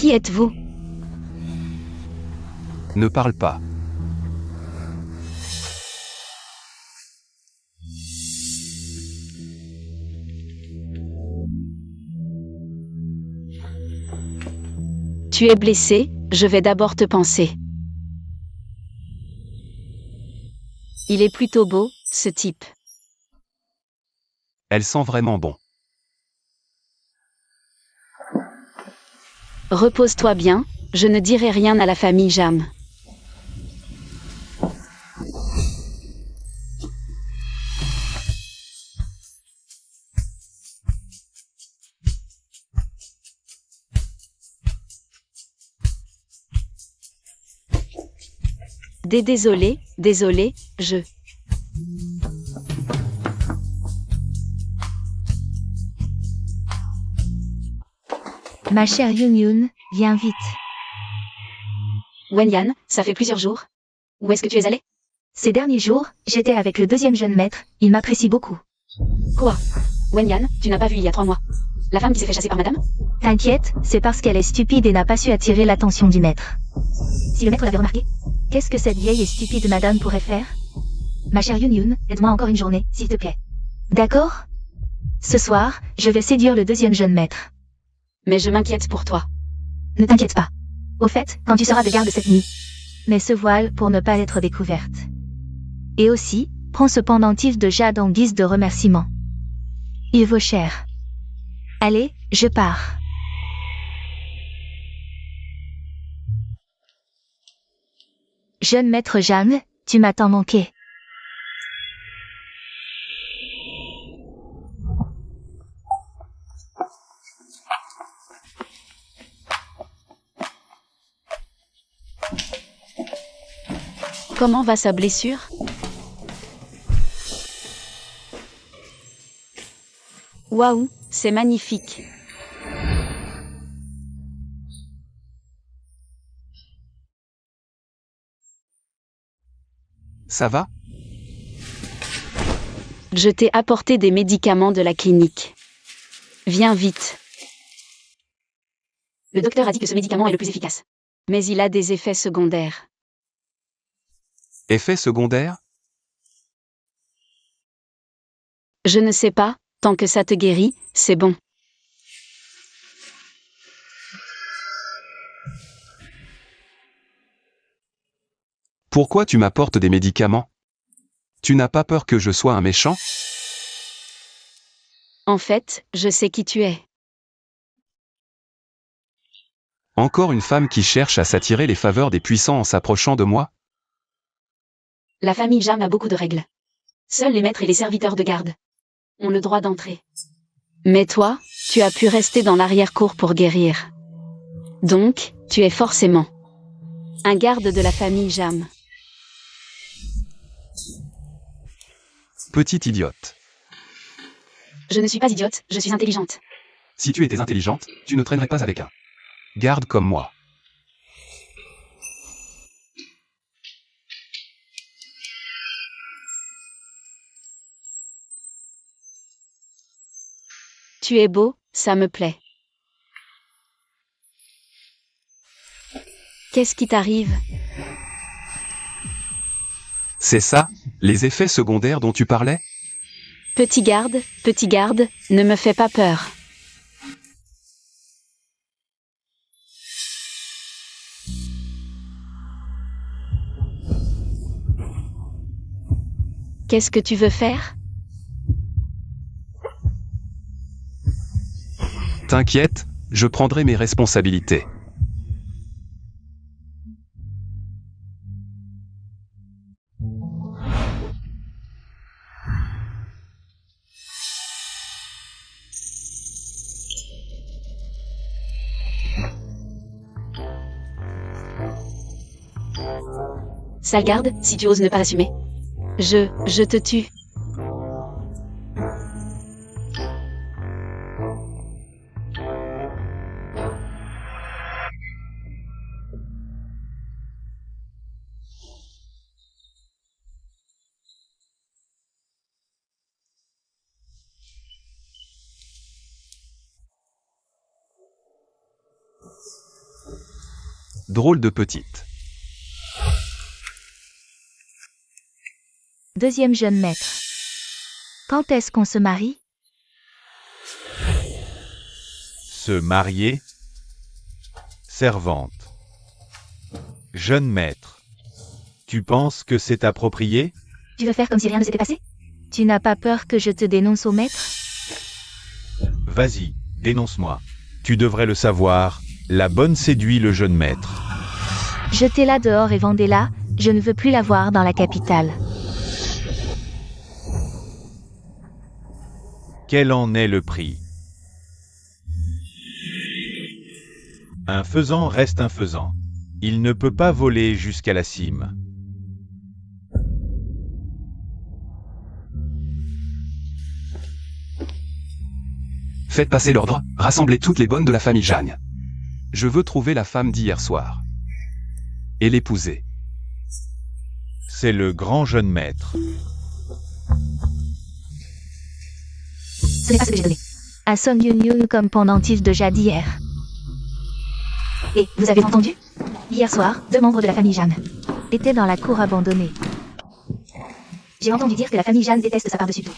Qui êtes-vous? Ne parle pas. Tu es blessé, je vais d'abord te panser. Il est plutôt beau, ce type. Elle sent vraiment bon. Repose-toi bien, je ne dirai rien à la famille Jam. Désolé, je... Ma chère Yoon, viens vite. Wenyan, ça fait plusieurs jours. Où est-ce que tu es allé? Ces derniers jours, j'étais avec le deuxième jeune maître, il m'apprécie beaucoup. Quoi? Wenyan, tu n'as pas vu il y a 3 mois la femme qui s'est fait chasser par madame? T'inquiète, c'est parce qu'elle est stupide et n'a pas su attirer l'attention du maître. Si le maître l'avait remarqué, qu'est-ce que cette vieille et stupide madame pourrait faire? Ma chère Yoon, aide-moi encore une journée, s'il te plaît. D'accord? Ce soir, je vais séduire le deuxième jeune maître. Mais je m'inquiète pour toi. Ne t'inquiète pas. Au fait, quand tu seras de garde cette nuit, mets ce voile pour ne pas être découverte. Et aussi, prends ce pendentif de jade en guise de remerciement. Il vaut cher. Allez, je pars. Jeune maître Jam, tu m'as tant manqué. Comment va sa blessure? Waouh, c'est magnifique. Ça va? Je t'ai apporté des médicaments de la clinique. Viens vite. Le docteur a dit que ce médicament est le plus efficace. Mais il a des effets secondaires. Effet secondaire? Je ne sais pas, tant que ça te guérit, c'est bon. Pourquoi tu m'apportes des médicaments? Tu n'as pas peur que je sois un méchant? En fait, je sais qui tu es. Encore une femme qui cherche à s'attirer les faveurs des puissants en s'approchant de moi? La famille Jam a beaucoup de règles. Seuls les maîtres et les serviteurs de garde ont le droit d'entrer. Mais toi, tu as pu rester dans l'arrière-cour pour guérir. Donc, tu es forcément un garde de la famille Jam. Petite idiote. Je ne suis pas idiote, je suis intelligente. Si tu étais intelligente, tu ne traînerais pas avec un garde comme moi. Tu es beau, ça me plaît. Qu'est-ce qui t'arrive? C'est ça, les effets secondaires dont tu parlais? Petit garde, ne me fais pas peur. Qu'est-ce que tu veux faire? T'inquiète, je prendrai mes responsabilités. Sale garde, si tu oses ne pas assumer. Je te tue. Drôle de petite. Deuxième jeune maître. Quand est-ce qu'on se marie? Se marier. Servante. Jeune maître. Tu penses que c'est approprié? Tu veux faire comme si rien ne s'était passé? Tu n'as pas peur que je te dénonce au maître? Vas-y, dénonce-moi. Tu devrais le savoir, la bonne séduit le jeune maître. Jetez-la dehors et vendez-la, je ne veux plus la voir dans la capitale. Quel en est le prix? Un faisan reste un faisan. Il ne peut pas voler jusqu'à la cime. Faites passer l'ordre, rassemblez toutes les bonnes de la famille Jeanne. Je veux trouver la femme d'hier soir. Et l'épouser. C'est le grand jeune maître. Ce n'est pas ce que j'ai donné. À Song Yun comme pendentif de jade hier. Et vous avez entendu? Hier soir, 2 membres de la famille Jeanne étaient dans la cour abandonnée. J'ai entendu dire que la famille Jeanne déteste ça par-dessus tout.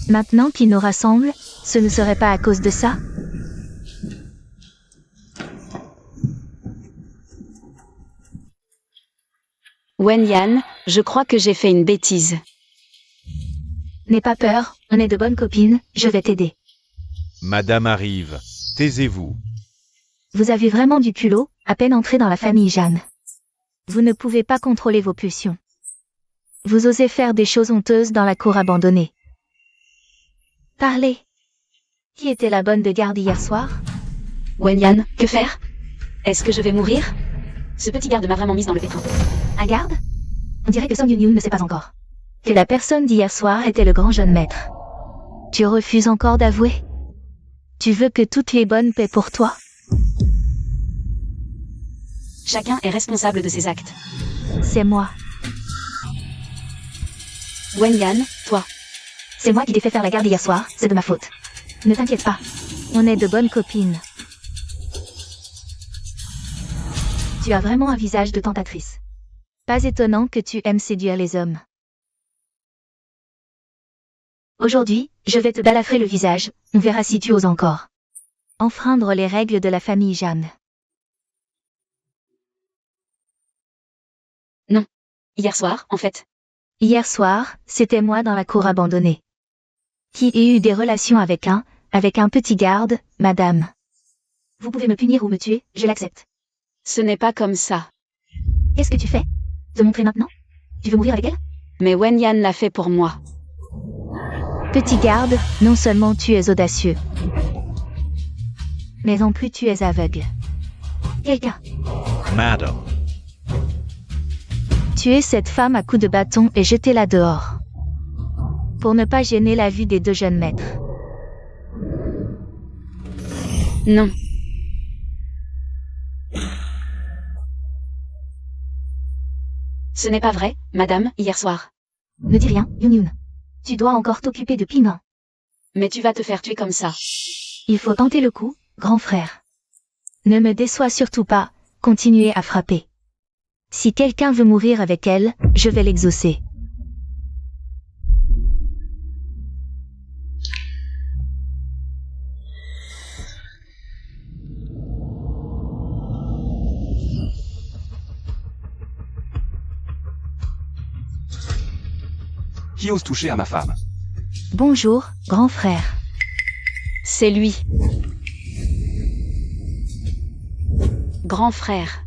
Maintenant qu'ils nous rassemblent, ce ne serait pas à cause de ça? Wenyan, je crois que j'ai fait une bêtise. N'aie pas peur, on est de bonnes copines, je vais t'aider. Madame arrive. Taisez-vous. Vous avez vraiment du culot, à peine entré dans la famille Jeanne. Vous ne pouvez pas contrôler vos pulsions. Vous osez faire des choses honteuses dans la cour abandonnée. Parlez. Qui était la bonne de garde hier soir? Wenyan, que faire? Est-ce que je vais mourir? Ce petit garde m'a vraiment mise dans le pétrin. Un garde? On dirait que Song Yun ne sait pas encore que la personne d'hier soir était le grand jeune maître. Tu refuses encore d'avouer? Tu veux que toutes les bonnes paient pour toi? Chacun est responsable de ses actes. C'est moi. Wenyan, toi. C'est moi qui t'ai fait faire la garde hier soir, c'est de ma faute. Ne t'inquiète pas. On est de bonnes copines. Tu as vraiment un visage de tentatrice. Pas étonnant que tu aimes séduire les hommes. Aujourd'hui, je vais te balafrer le visage, on verra si tu oses encore enfreindre les règles de la famille Jeanne. Non. Hier soir, en fait. Hier soir, c'était moi dans la cour abandonnée. Qui ai eu des relations avec un petit garde, madame. Vous pouvez me punir ou me tuer, je l'accepte. Ce n'est pas comme ça. Qu'est-ce que tu fais? Te montrer maintenant? Tu veux mourir avec elle? Mais Wenyan l'a fait pour moi. Petit garde, non seulement tu es audacieux, mais en plus tu es aveugle. Quelqu'un. Madame. Tuez cette femme à coups de bâton et jetez-la dehors. Pour ne pas gêner la vue des 2 jeunes maîtres. Non. Ce n'est pas vrai, madame, hier soir. Ne dis rien, Yun. Tu dois encore t'occuper de Ping. Mais tu vas te faire tuer comme ça. Il faut tenter le coup, grand frère. Ne me déçois surtout pas, continuez à frapper. Si quelqu'un veut mourir avec elle, je vais l'exaucer. Qui ose toucher à ma femme? Bonjour, grand frère. C'est lui. Grand frère.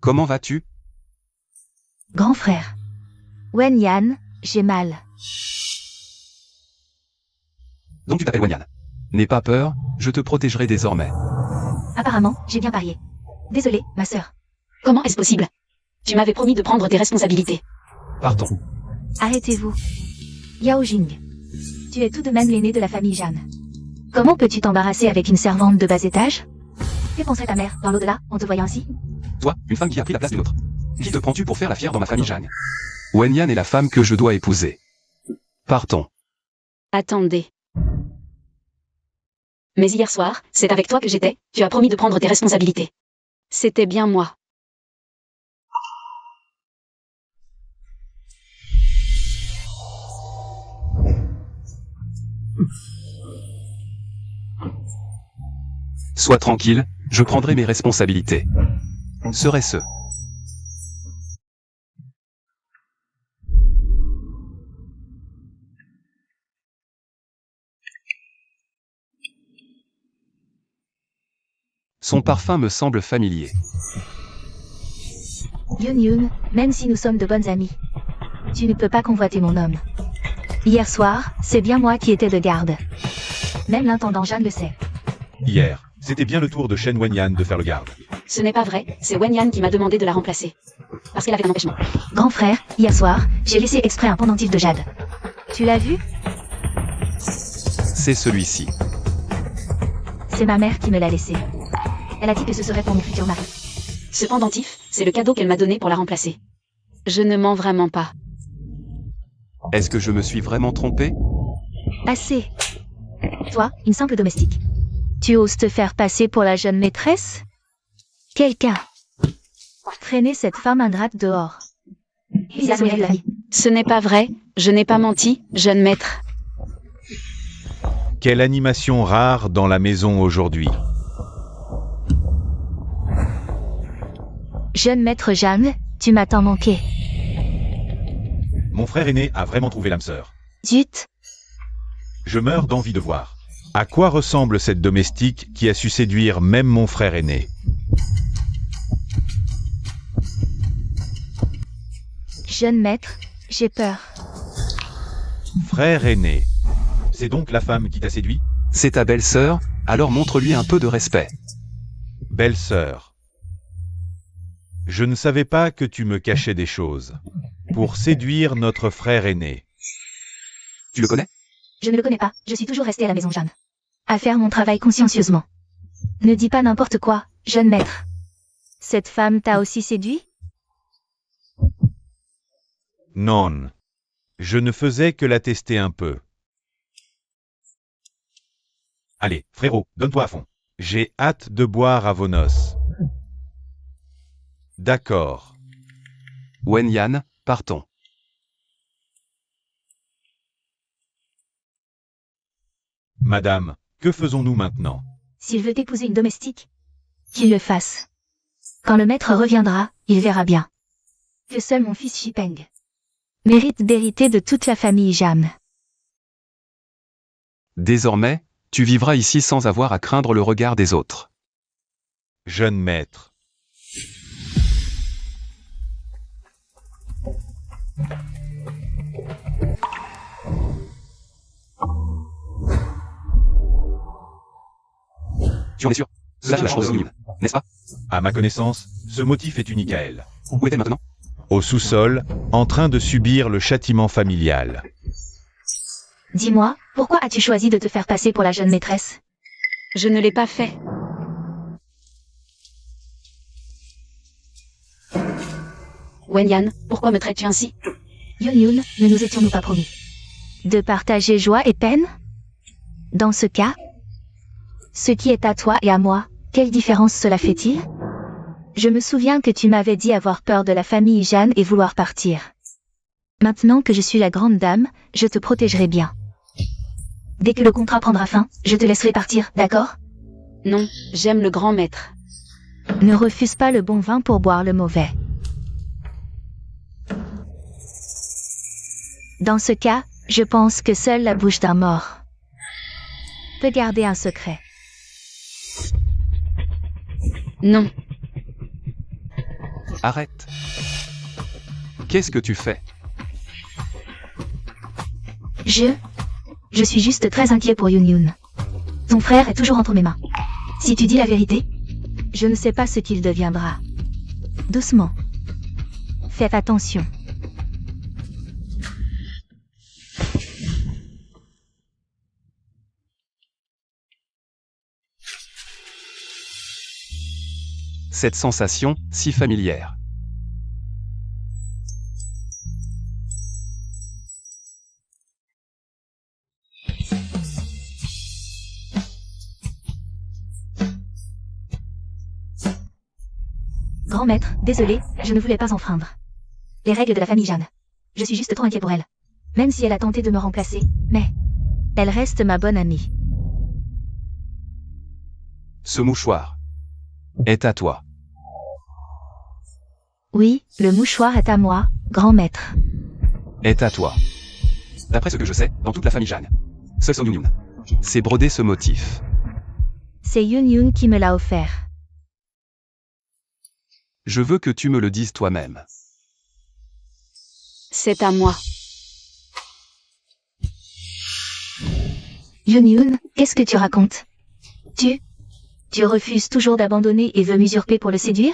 Comment vas-tu? Grand frère. Wenyan, j'ai mal. Donc tu t'appelles Wenyan. N'aie pas peur, je te protégerai désormais. Apparemment, j'ai bien parié. Désolée, ma sœur. Comment est-ce possible? Tu m'avais promis de prendre tes responsabilités. Partons. Arrêtez-vous. Yao Jing. Tu es tout de même l'aîné de la famille Jeanne. Comment peux-tu t'embarrasser avec une servante de bas étage? Que penserait ta mère, dans l'au-delà, en te voyant ainsi? Toi, une femme qui a pris la place d'une autre. Qui te prends-tu pour faire la fière dans ma famille Jeanne? Wenyan est la femme que je dois épouser. Partons. Attendez. Mais hier soir, c'est avec toi que j'étais, tu as promis de prendre tes responsabilités. C'était bien moi. Sois tranquille, je prendrai mes responsabilités. Serait-ce. Son parfum me semble familier. Yoon, même si nous sommes de bonnes amies, tu ne peux pas convoiter mon homme. Hier soir, c'est bien moi qui étais de garde. Même l'intendant Jeanne le sait. Hier, c'était bien le tour de Shen Wenyan de faire le garde. Ce n'est pas vrai, c'est Wenyan qui m'a demandé de la remplacer. Parce qu'elle avait un empêchement. Grand frère, hier soir, j'ai laissé exprès un pendentif de jade. Tu l'as vu? C'est celui-ci. C'est ma mère qui me l'a laissé. Elle a dit que ce serait pour mon futur mari. Ce pendentif, c'est le cadeau qu'elle m'a donné pour la remplacer. Je ne mens vraiment pas. Est-ce que je me suis vraiment trompé? Assez. Toi, une simple domestique. Tu oses te faire passer pour la jeune maîtresse? Quelqu'un. Traîner cette femme ingrate dehors. Il a sauvé la vie. Ce n'est pas vrai, je n'ai pas menti, jeune maître. Quelle animation rare dans la maison aujourd'hui. Jeune maître Jeanne, tu m'as tant manqué. Mon frère aîné a vraiment trouvé l'âme sœur. Zut. Je meurs d'envie de voir. À quoi ressemble cette domestique qui a su séduire même mon frère aîné? Jeune maître, j'ai peur. Frère aîné. C'est donc la femme qui t'a séduit? C'est ta belle-sœur, alors montre-lui un peu de respect. Belle-sœur. Je ne savais pas que tu me cachais des choses. Pour séduire notre frère aîné. Tu le connais? Je ne le connais pas, je suis toujours restée à la maison Jeanne. À faire mon travail consciencieusement. Ne dis pas n'importe quoi, jeune maître. Cette femme t'a aussi séduit? Non. Je ne faisais que la tester un peu. Allez, frérot, donne-toi à fond. J'ai hâte de boire à vos noces. D'accord. Wenyan, partons. Madame, que faisons-nous maintenant? S'il veut épouser une domestique, qu'il le fasse. Quand le maître reviendra, il verra bien. Que seul mon fils Shipeng mérite d'hériter de toute la famille Jam. Désormais, tu vivras ici sans avoir à craindre le regard des autres. Jeune maître. Tu en es sûr? Cela fait la chose minime, n'est-ce pas? À ma connaissance, ce motif est unique à elle. Où est-elle maintenant? Au sous-sol, en train de subir le châtiment familial. Dis-moi, pourquoi as-tu choisi de te faire passer pour la jeune maîtresse? Je ne l'ai pas fait. Wenyan, pourquoi me traites-tu ainsi? Yoon, ne nous étions-nous pas promis de partager joie et peine? Dans ce cas, ce qui est à toi et à moi, quelle différence cela fait-il? Je me souviens que tu m'avais dit avoir peur de la famille Jeanne et vouloir partir. Maintenant que je suis la grande dame, je te protégerai bien. Dès que le contrat prendra fin, je te laisserai partir, d'accord? Non, j'aime le grand maître. Ne refuse pas le bon vin pour boire le mauvais. Dans ce cas, je pense que seule la bouche d'un mort peut garder un secret. Non. Arrête. Qu'est-ce que tu fais? Je suis juste très inquiet pour Yoon. Ton frère est toujours entre mes mains. Si tu dis la vérité, je ne sais pas ce qu'il deviendra. Doucement. Faites attention. Cette sensation, si familière. Grand maître, désolé, je ne voulais pas enfreindre les règles de la famille Jeanne. Je suis juste trop inquiet pour elle. Même si elle a tenté de me remplacer, mais elle reste ma bonne amie. Ce mouchoir est à toi. Oui, le mouchoir est à moi, grand maître. Est à toi. D'après ce que je sais, dans toute la famille Jeanne, seul Song Yun c'est brodé ce motif. C'est Yun Yun qui me l'a offert. Je veux que tu me le dises toi-même. C'est à moi. Yun Yun, qu'est-ce que tu racontes? Tu refuses toujours d'abandonner et veux m'usurper pour le séduire?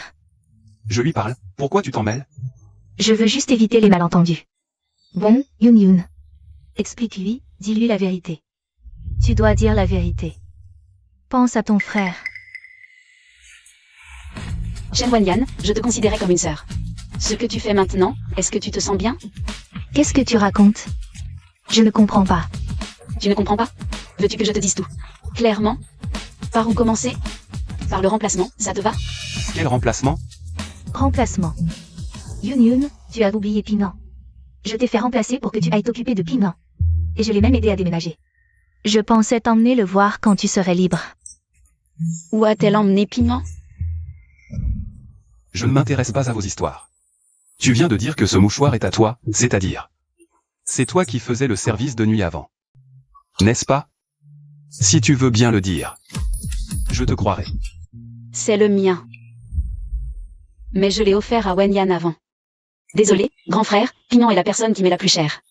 Je lui parle, pourquoi tu t'en mêles? Je veux juste éviter les malentendus. Bon, Yun Yun. Explique-lui, dis-lui la vérité. Tu dois dire la vérité. Pense à ton frère. Shen Wanyan, je te considérais comme une sœur. Ce que tu fais maintenant, est-ce que tu te sens bien? Qu'est-ce que tu racontes? Je ne comprends pas. Tu ne comprends pas? Veux-tu que je te dise tout? Clairement? Par où commencer? Par le remplacement, ça te va? Quel remplacement? Remplacement. Yun Yun, tu as oublié Pinan. Je t'ai fait remplacer pour que tu ailles t'occuper de Pinan. Et je l'ai même aidé à déménager. Je pensais t'emmener le voir quand tu serais libre. Où a-t-elle emmené Pinan? Je ne m'intéresse pas à vos histoires. Tu viens de dire que ce mouchoir est à toi, c'est-à-dire. C'est toi qui faisais le service de nuit avant. N'est-ce pas? Si tu veux bien le dire. Je te croirai. C'est le mien. Mais je l'ai offert à Wanyan avant. Désolé, grand frère, Pinan est la personne qui m'est la plus chère.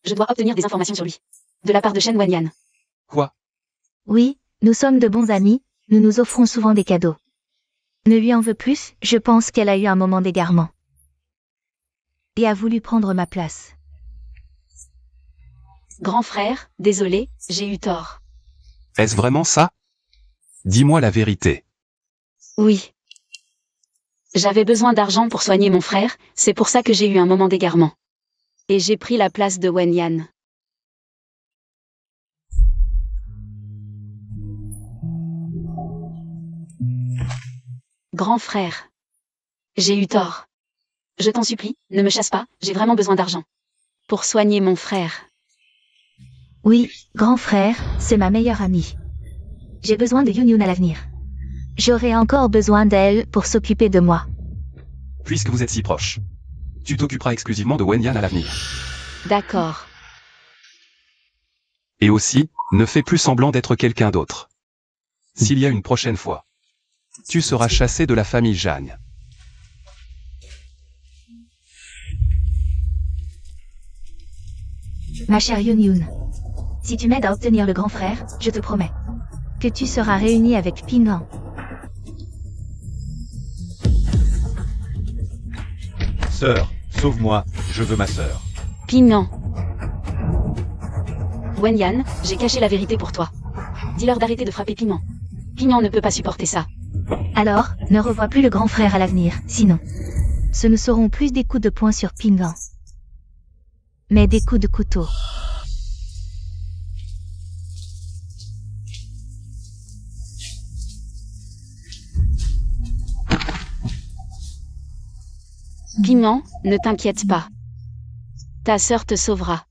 Je dois obtenir des informations sur lui. De la part de Shen Wanyan. Quoi? Oui, nous sommes de bons amis, nous nous offrons souvent des cadeaux. Ne lui en veux plus, je pense qu'elle a eu un moment d'égarement. Et a voulu prendre ma place. Grand frère, désolé, j'ai eu tort. Est-ce vraiment ça? Dis-moi la vérité. Oui. J'avais besoin d'argent pour soigner mon frère, c'est pour ça que j'ai eu un moment d'égarement. Et j'ai pris la place de Wanyan. Grand frère. J'ai eu tort. Je t'en supplie, ne me chasse pas, j'ai vraiment besoin d'argent. Pour soigner mon frère. Oui, grand frère, c'est ma meilleure amie. J'ai besoin de Yun Yun à l'avenir. J'aurai encore besoin d'elle pour s'occuper de moi. Puisque vous êtes si proches, tu t'occuperas exclusivement de Wanyan à l'avenir. D'accord. Et aussi, ne fais plus semblant d'être quelqu'un d'autre. S'il y a une prochaine fois, tu seras chassé de la famille Jeanne. Ma chère Yun Yun. Si tu m'aides à obtenir le grand frère, je te promets que tu seras réunie avec Pinan. Sœur, sauve-moi, je veux ma sœur. Pinan. Wanyan, j'ai caché la vérité pour toi. Dis-leur d'arrêter de frapper Pinan. Pinan ne peut pas supporter ça. Alors, ne revois plus le grand frère à l'avenir, sinon. Ce ne seront plus des coups de poing sur Pinan, mais des coups de couteau. Pinan, ne t'inquiète pas. Ta sœur te sauvera.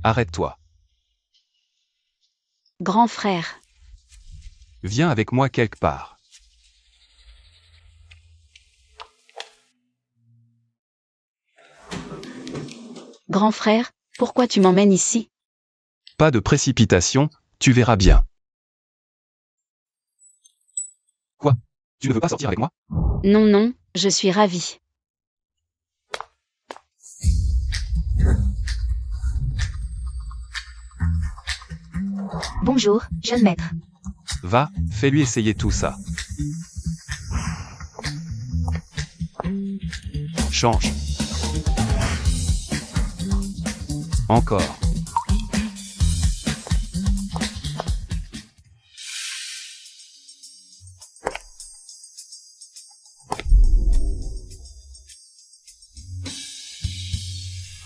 Arrête-toi. Grand frère. Viens avec moi quelque part. Grand frère, pourquoi tu m'emmènes ici? Pas de précipitation, tu verras bien. Quoi? Tu ne veux pas sortir avec moi? Non, non, je suis ravie. Bonjour, jeune maître. Va, fais-lui essayer tout ça. Change. Encore.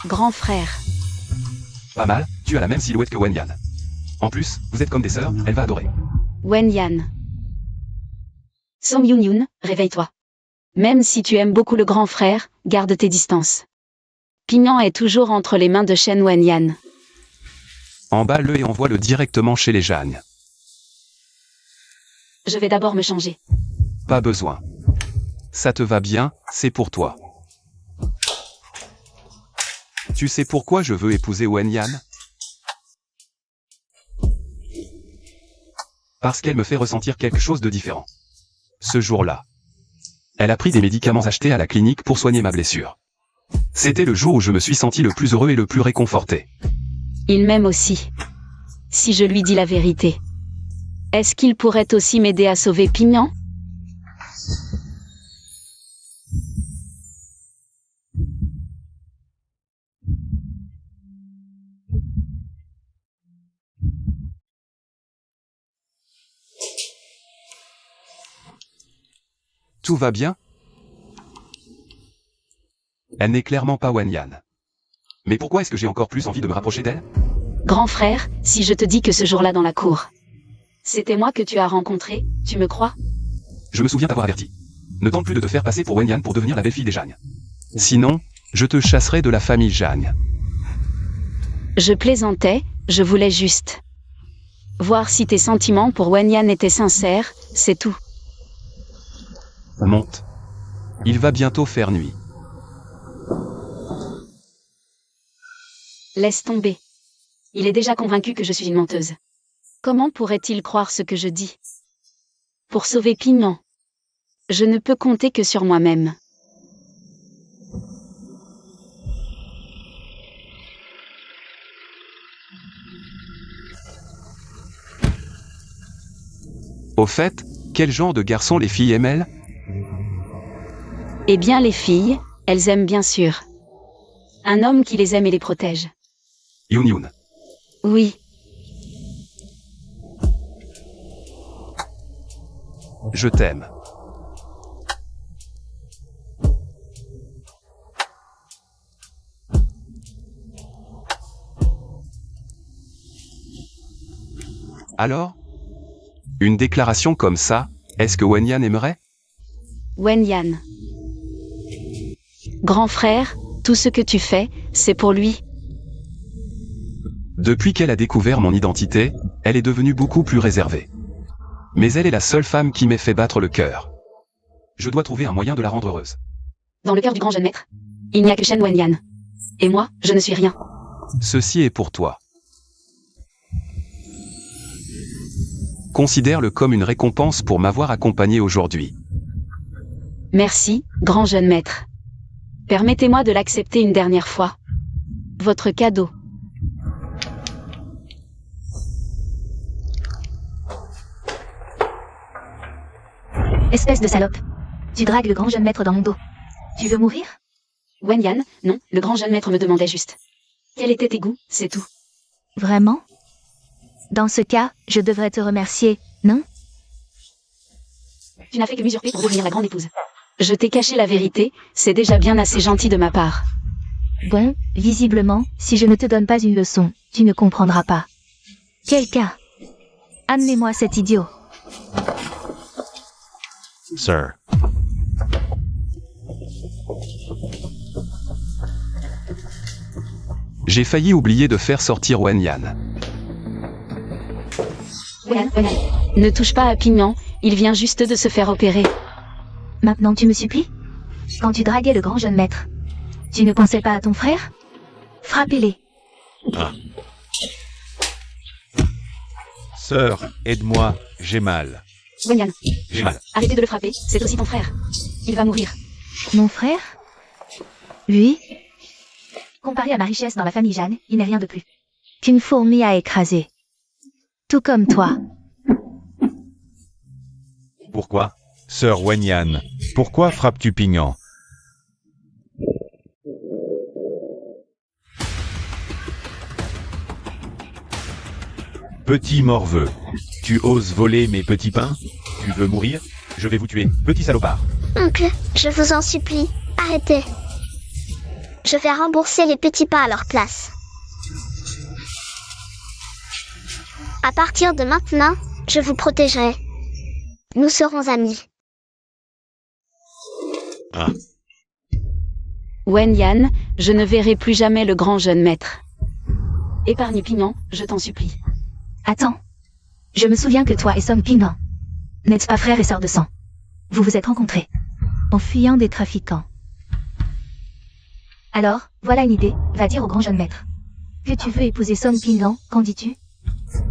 Grand frère. Pas mal, tu as la même silhouette que Wanyan. En plus, vous êtes comme des sœurs, elle va adorer. Wenyan. Song Yun, réveille-toi. Même si tu aimes beaucoup le grand frère, garde tes distances. Pignon est toujours entre les mains de Shen Wenyan. Emballe-le et envoie-le directement chez les Jeanne. Je vais d'abord me changer. Pas besoin. Ça te va bien, c'est pour toi. Tu sais pourquoi je veux épouser Wenyan? Parce qu'elle me fait ressentir quelque chose de différent. Ce jour-là, elle a pris des médicaments achetés à la clinique pour soigner ma blessure. C'était le jour où je me suis senti le plus heureux et le plus réconforté. Il m'aime aussi. Si je lui dis la vérité. Est-ce qu'il pourrait aussi m'aider à sauver Pignon? Tout va bien? Elle n'est clairement pas Wenyan. Mais pourquoi est-ce que j'ai encore plus envie de me rapprocher d'elle? Grand frère, si je te dis que ce jour-là dans la cour, c'était moi que tu as rencontré, tu me crois? Je me souviens t'avoir averti. Ne tente plus de te faire passer pour Wenyan pour devenir la belle-fille des Jeanne. Sinon, je te chasserai de la famille Jeanne. Je plaisantais, je voulais juste voir si tes sentiments pour Wenyan étaient sincères, c'est tout. Monte. Il va bientôt faire nuit. Laisse tomber. Il est déjà convaincu que je suis une menteuse. Comment pourrait-il croire ce que je dis? Pour sauver Pignon, je ne peux compter que sur moi-même. Au fait, quel genre de garçon les filles aiment-elles? Eh bien les filles, elles aiment bien sûr un homme qui les aime et les protège. Yun. Oui, Je t'aime. Alors? Une déclaration comme ça, est-ce que Wenyan aimerait? Wenyan. Grand frère, tout ce que tu fais, c'est pour lui. Depuis qu'elle a découvert mon identité, elle est devenue beaucoup plus réservée. Mais elle est la seule femme qui m'ait fait battre le cœur. Je dois trouver un moyen de la rendre heureuse. Dans le cœur du grand jeune maître, il n'y a que Shen Wenyan. Et moi, je ne suis rien. Ceci est pour toi. Considère-le comme une récompense pour m'avoir accompagné aujourd'hui. Merci, grand jeune maître. Permettez-moi de l'accepter une dernière fois. Votre cadeau. Espèce de salope. Tu dragues le grand jeune maître dans mon dos. Tu veux mourir? Wenyan, non, le grand jeune maître me demandait juste. Quels étaient tes goûts, c'est tout. Vraiment? Dans ce cas, je devrais te remercier, non? Tu n'as fait que m'usurper pour devenir la grande épouse. Je t'ai caché la vérité, c'est déjà bien assez gentil de ma part. Bon, visiblement, si je ne te donne pas une leçon, tu ne comprendras pas. Quelqu'un, amenez-moi cet idiot. Sir. J'ai failli oublier de faire sortir Wenyan. Wenyan. Ne touche pas à Pignon, il vient juste de se faire opérer. Maintenant tu me supplies? Quand tu draguais le grand jeune maître, tu ne pensais pas à ton frère? Frappez-les. Ah. Sœur, aide-moi, j'ai mal. Wenyan, J'ai mal. arrêtez de le frapper, c'est aussi ton frère. Il va mourir. Mon frère? Lui? Comparé à ma richesse dans la famille Jeanne, il n'est rien de plus qu'une fourmi à écraser. Tout comme toi. Pourquoi? Sœur Wenyan, pourquoi frappes-tu Pignon? Petit morveux, tu oses voler mes petits pains? Tu veux mourir? Je vais vous tuer, petit salopard. Oncle, je vous en supplie, arrêtez. Je vais rembourser les petits pains à leur place. À partir de maintenant, je vous protégerai. Nous serons amis. Wen Yan, je ne verrai plus jamais le grand jeune maître. Épargne Pignon, je t'en supplie. Attends. Je me souviens que toi et Song Pingnan n'êtes pas frères et sœurs de sang. Vous vous êtes rencontrés en fuyant des trafiquants. Alors, voilà une idée, va dire au grand jeune maître que tu veux épouser Song Pingnan, qu'en dis-tu?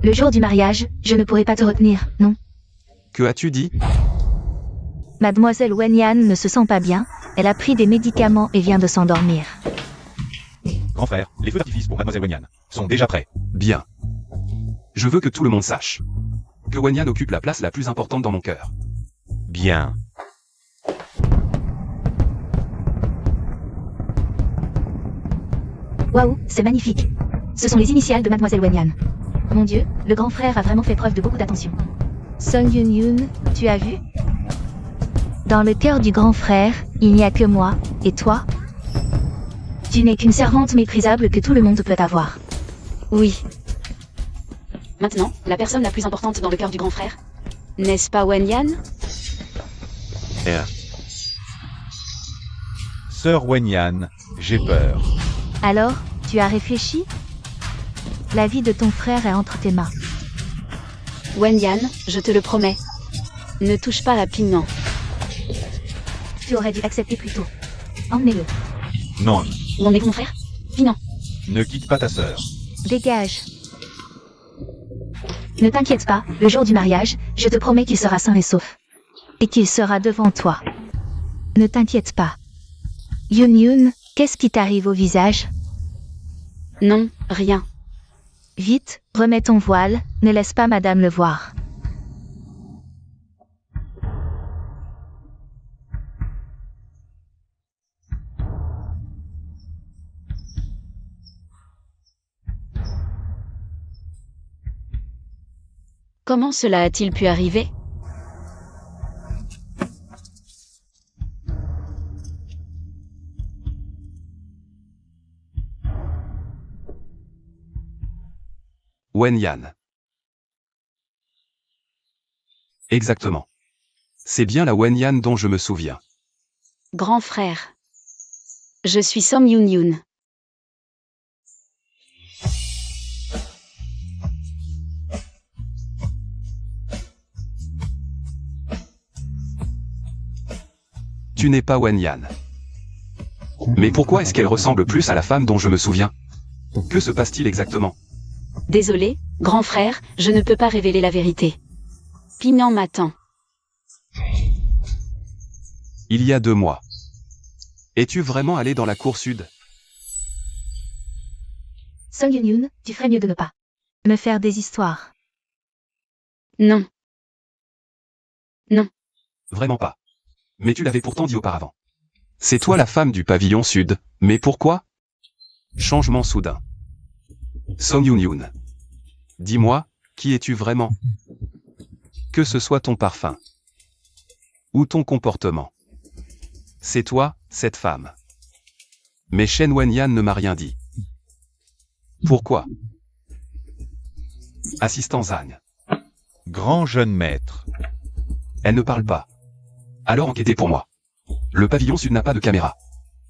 Le jour du mariage, je ne pourrai pas te retenir, non? Que as-tu dit? Mademoiselle Wen Yan ne se sent pas bien, elle a pris des médicaments et vient de s'endormir. Grand frère, les feux d'artifice pour Mademoiselle Wenyan sont déjà prêts. Bien. Je veux que tout le monde sache que Wen Yan occupe la place la plus importante dans mon cœur. Bien. Waouh, c'est magnifique. Ce sont les initiales de Mademoiselle Wen Yan. Mon Dieu, le grand frère a vraiment fait preuve de beaucoup d'attention. Song Yun, tu as vu? Dans le cœur du grand frère, il n'y a que moi, et toi? Tu n'es qu'une servante méprisable que tout le monde peut avoir. Oui. Maintenant, la personne la plus importante dans le cœur du grand frère. N'est-ce pas Wen Yan? Sœur Wenyan, j'ai peur. Alors, tu as réfléchi? La vie de ton frère est entre tes mains. Wen Yan, je te le promets. Ne touche pas à Pignon. Tu aurais dû accepter plus tôt. Emmenez-le. Non, Où en est mon frère? Pignon. ne quitte pas ta sœur. Dégage. Ne t'inquiète pas, le jour du mariage, je te promets qu'il sera sain et sauf. Et qu'il sera devant toi. Ne t'inquiète pas. Yun, qu'est-ce qui t'arrive au visage? Non, rien. Vite, remets ton voile, ne laisse pas madame le voir. Comment cela a-t-il pu arriver? Wen Yan. Exactement. C'est bien la Wen Yan dont je me souviens. Grand frère. Je suis Som Yun. Tu n'es pas Wen Yan. Mais pourquoi est-ce qu'elle ressemble plus à la femme dont je me souviens? Que se passe-t-il exactement? Désolé, grand frère, je ne peux pas révéler la vérité. Pignon m'attend. Il y a 2 mois. Es-tu vraiment allé dans la cour sud? Song Yun, tu ferais mieux de ne pas me faire des histoires. Non. Vraiment pas. Mais tu l'avais pourtant dit auparavant. C'est toi la femme du pavillon sud, mais pourquoi? Changement soudain. Song Yun. Dis-moi, qui es-tu vraiment? Que ce soit ton parfum. Ou ton comportement. C'est toi, cette femme. Mais Shen Wenyan ne m'a rien dit. Pourquoi? Assistant Zhang. Grand jeune maître. Elle ne parle pas. Alors enquêtez pour moi. Le pavillon sud n'a pas de caméra.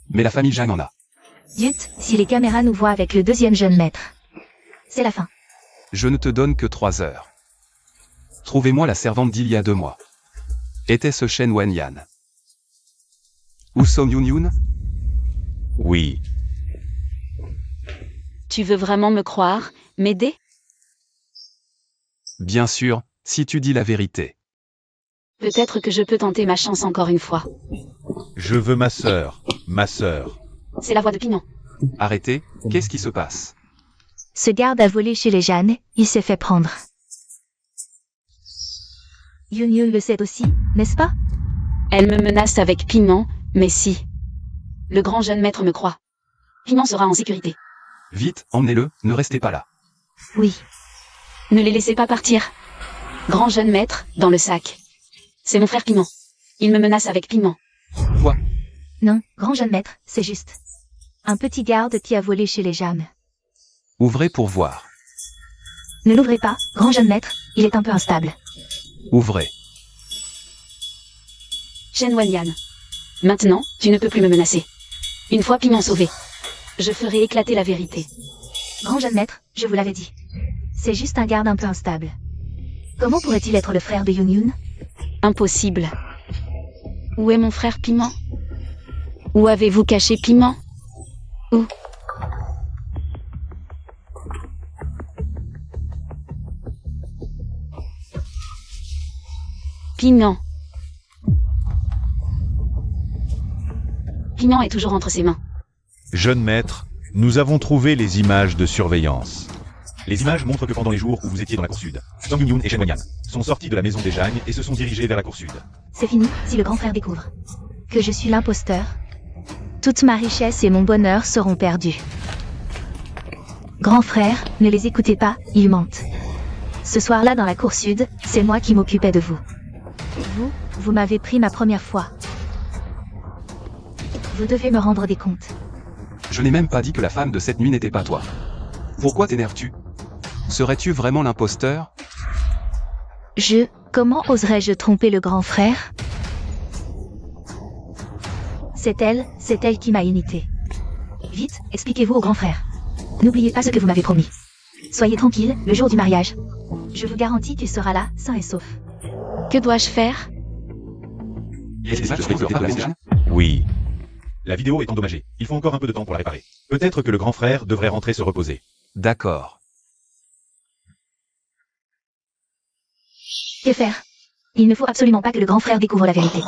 Mais la famille Zhang en a. Zut, si les caméras nous voient avec le deuxième jeune maître. C'est la fin. Je ne te donne que 3 heures. Trouvez-moi la servante d'il y a 2 mois. Était-ce Shen Wenyan? Ou Som Yun? Oui. Tu veux vraiment me croire, m'aider? Bien sûr, si tu dis la vérité. Peut-être que je peux tenter ma chance encore une fois. Je veux ma sœur. Ma sœur. C'est la voix de Pignon. Arrêtez, qu'est-ce qui se passe? Ce garde a volé chez les Jeanne, il s'est fait prendre. Yun le sait aussi, n'est-ce pas? Elle me menace avec Pignon, mais si. Le grand jeune maître me croit. Pignon sera en sécurité. Vite, emmenez-le, ne restez pas là. Oui. Ne les laissez pas partir. Grand jeune maître, dans le sac. C'est mon frère Pignon. Il me menace avec Pignon. Quoi? Non, grand jeune maître, c'est juste. Un petit garde qui a volé chez les Jeanne. Ouvrez pour voir. Ne l'ouvrez pas, grand jeune maître, il est un peu instable. Ouvrez. Shen Wanyan. Maintenant, tu ne peux plus me menacer. Une fois Pignon sauvé, je ferai éclater la vérité. Grand jeune maître, je vous l'avais dit. C'est juste un garde un peu instable. Comment pourrait-il être le frère de Yoon-Yoon? Impossible. Où est mon frère Piment? Où avez-vous caché Piment? Où? Piment. Piment est toujours entre ses mains. Jeune maître, nous avons trouvé les images de surveillance. Les images montrent que pendant les jours où vous étiez dans la cour sud, Song Yoon-Yoon et Shen Wanyan sont sortis de la maison des Jagnes et se sont dirigés vers la cour sud. C'est fini, si le grand frère découvre que je suis l'imposteur. Toute ma richesse et mon bonheur seront perdus. Grand frère, ne les écoutez pas, ils mentent. Ce soir-là dans la cour sud, c'est moi qui m'occupais de vous. Vous m'avez pris ma première fois. Vous devez me rendre des comptes. Je n'ai même pas dit que la femme de cette nuit n'était pas toi. Pourquoi t'énerves-tu? Serais-tu vraiment l'imposteur? Comment oserais-je tromper le grand frère? C'est elle qui m'a imité. Vite, expliquez-vous au grand frère. N'oubliez pas ce que vous m'avez promis. Soyez tranquille, le jour du mariage. Je vous garantis tu seras là, sain et sauf. Que dois-je faire? Oui. La vidéo est endommagée. Il faut encore un peu de temps pour la réparer. Peut-être que le grand frère devrait rentrer se reposer. D'accord. Que faire? Il ne faut absolument pas que le grand frère découvre la vérité.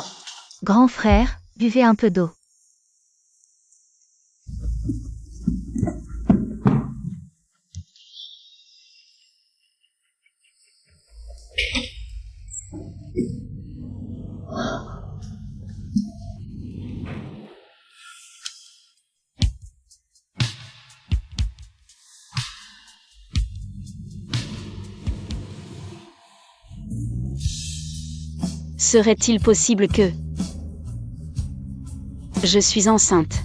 Grand frère, buvez un peu d'eau. Serait-il possible que... Je suis enceinte.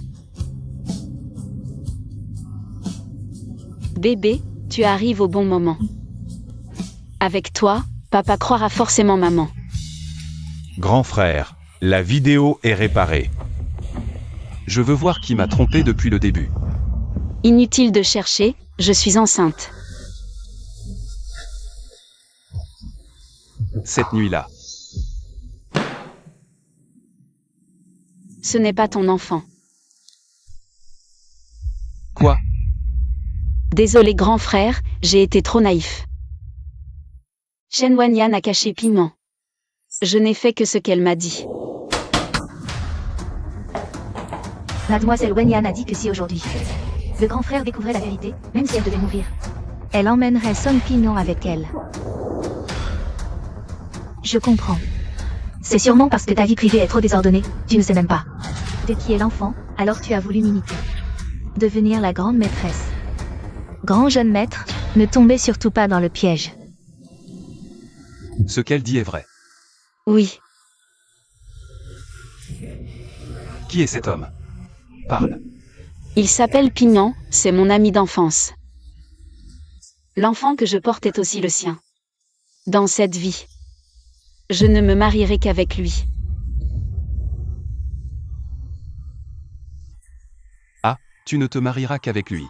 Bébé, tu arrives au bon moment. Avec toi, papa croira forcément maman. Grand frère, la vidéo est réparée. Je veux voir qui m'a trompé depuis le début. Inutile de chercher, je suis enceinte. Cette nuit-là. Ce n'est pas ton enfant. Quoi? Désolé grand frère, j'ai été trop naïf. Shen Wanyan a caché Piment. Je n'ai fait que ce qu'elle m'a dit. Mademoiselle Wenyan a dit que si aujourd'hui, le grand frère découvrait la vérité, même si elle devait mourir, elle emmènerait Song Pignon avec elle. Je comprends. C'est sûrement parce que ta vie privée est trop désordonnée, tu ne sais même pas de qui est l'enfant, alors tu as voulu m'imiter. Devenir la grande maîtresse. Grand jeune maître, ne tombez surtout pas dans le piège. Ce qu'elle dit est vrai. Oui. Qui est cet homme? Parle. Il s'appelle Pignon, c'est mon ami d'enfance. L'enfant que je porte est aussi le sien. Dans cette vie, je ne me marierai qu'avec lui. Ah, tu ne te marieras qu'avec lui.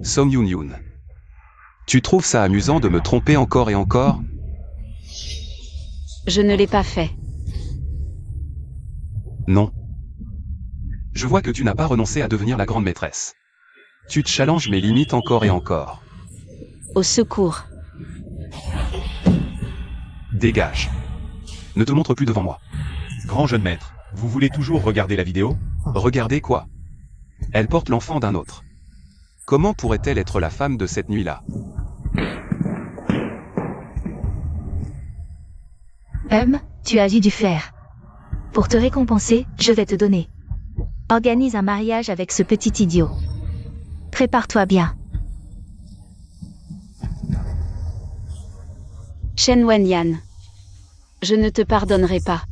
Song Yoon-Yoon. Tu trouves ça amusant de me tromper encore et encore? Je ne l'ai pas fait. Non. Je vois que tu n'as pas renoncé à devenir la grande maîtresse. Tu te challenges mes limites encore et encore. Au secours. Dégage. Ne te montre plus devant moi. Grand jeune maître, vous voulez toujours regarder la vidéo? Regardez quoi? Elle porte l'enfant d'un autre. Comment pourrait-elle être la femme de cette nuit-là? Tu as dû faire. Pour te récompenser, je vais te donner. Organise un mariage avec ce petit idiot. Prépare-toi bien. Shen Wanyan. Je ne te pardonnerai pas.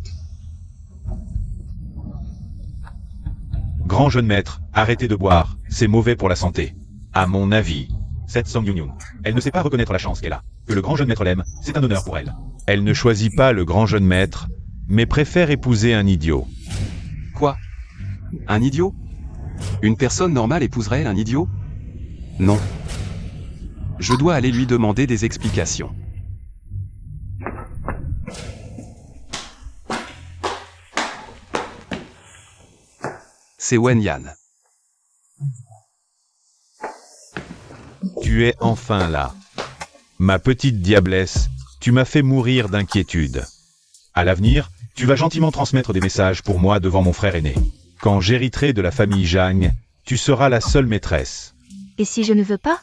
Grand jeune maître, arrêtez de boire, c'est mauvais pour la santé. À mon avis, Cette Song Yun-Yun. Elle ne sait pas reconnaître la chance qu'elle a. Que le grand jeune maître l'aime, c'est un honneur pour elle. Elle ne choisit pas le grand jeune maître, mais préfère épouser un idiot. Quoi? Un idiot? Une personne normale épouserait un idiot? Non. Je dois aller lui demander des explications. C'est Wen Yan. Tu es enfin là. Ma petite diablesse, tu m'as fait mourir d'inquiétude. À l'avenir, tu vas gentiment transmettre des messages pour moi devant mon frère aîné. Quand j'hériterai de la famille Zhang, tu seras la seule maîtresse. Et si je ne veux pas?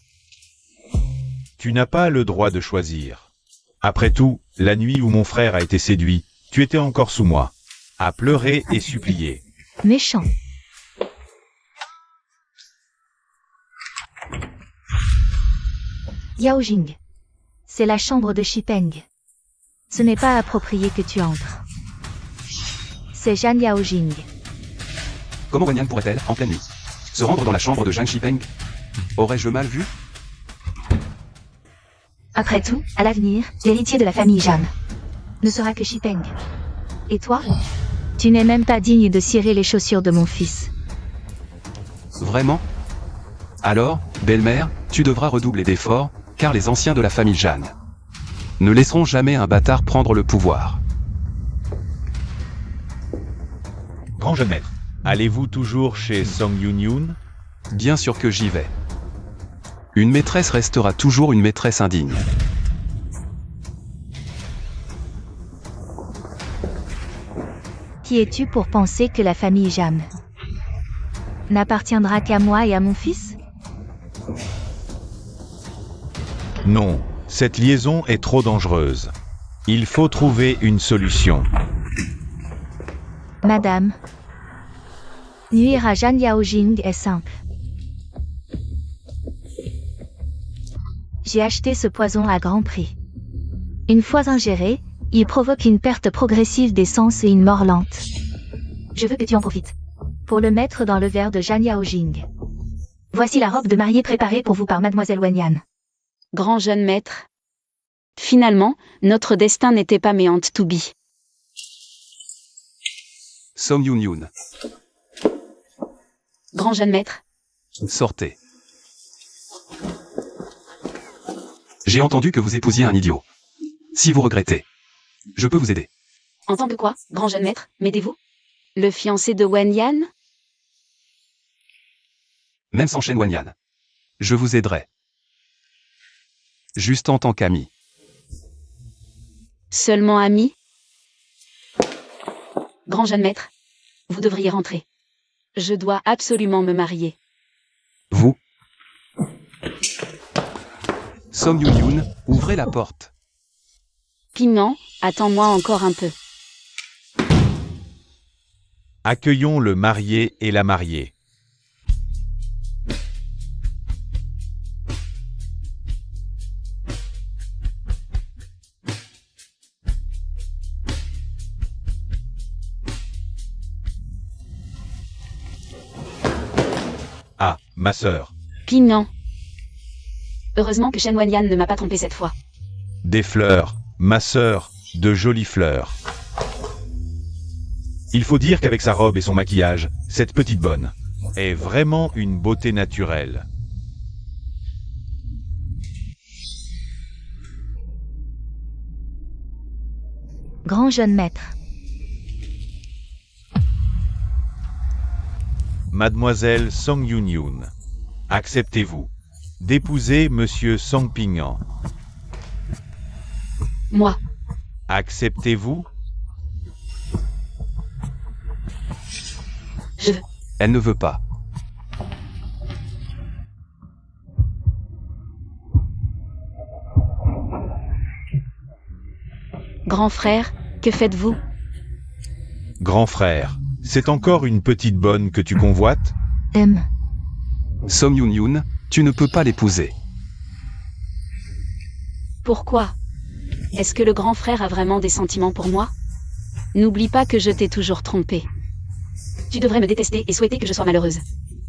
Tu n'as pas le droit de choisir. Après tout, la nuit où mon frère a été séduit, tu étais encore sous moi, à pleurer et supplier. Méchant. Yao Jing. C'est la chambre de Shipeng. Ce n'est pas approprié que tu entres. C'est Zhan Yao Jing. Comment Wen Yan pourrait-elle, en pleine nuit, se rendre dans la chambre de Zhang Shipeng? Aurais-je mal vu? Après tout, à l'avenir, l'héritier de la famille Zhan ne sera que Shipeng. Et toi? Tu n'es même pas digne de cirer les chaussures de mon fils. Vraiment? Alors, belle-mère, tu devras redoubler d'efforts, car les anciens de la famille Zhan ne laisseront jamais un bâtard prendre le pouvoir. Grand jeune maître, allez-vous toujours chez Song Yun-Yun? Bien sûr que j'y vais. Une maîtresse restera toujours une maîtresse indigne. Qui es-tu pour penser que la famille Zhan n'appartiendra qu'à moi et à mon fils? Non, cette liaison est trop dangereuse. Il faut trouver une solution. Madame, nuire à Zhan Yao Jing est simple. J'ai acheté ce poison à grand prix. Une fois ingéré, il provoque une perte progressive des sens et une mort lente. Je veux que tu en profites pour le mettre dans le verre de Zhan Yao Jing. Voici la robe de mariée préparée pour vous par Mademoiselle Wen Yan. Grand jeune maître. Finalement, notre destin n'était pas meant to be. Song Yun-Yun, Grand jeune maître. sortez. J'ai entendu que vous épousiez un idiot. Si vous regrettez, je peux vous aider. En tant que quoi, grand jeune maître, m'aidez-vous? Le fiancé de Wen Yan? Même sans Shen Wanyan, je vous aiderai. Juste en tant qu'ami. Seulement ami? Grand jeune maître, vous devriez rentrer. Je dois absolument me marier. Vous? Song Yun-Yun, ouvrez la porte. Pignan, attends-moi encore un peu. Accueillons le marié et la mariée. Ah, ma sœur. Pignan. Heureusement que Shen Wanyan ne m'a pas trompé cette fois. Des fleurs, ma sœur, de jolies fleurs. Il faut dire qu'avec sa robe et son maquillage, cette petite bonne est vraiment une beauté naturelle. Grand jeune maître. Mademoiselle Song Yun-Yun, acceptez-vous d'épouser Monsieur Song Pingyan? Moi. Acceptez-vous? Je... Elle ne veut pas. Grand frère, que faites-vous? Grand frère, c'est encore une petite bonne que tu convoites? Song Yun-Yun, tu ne peux pas l'épouser. Pourquoi? Est-ce que le grand frère a vraiment des sentiments pour moi? N'oublie pas que je t'ai toujours trompé. Tu devrais me détester et souhaiter que je sois malheureuse.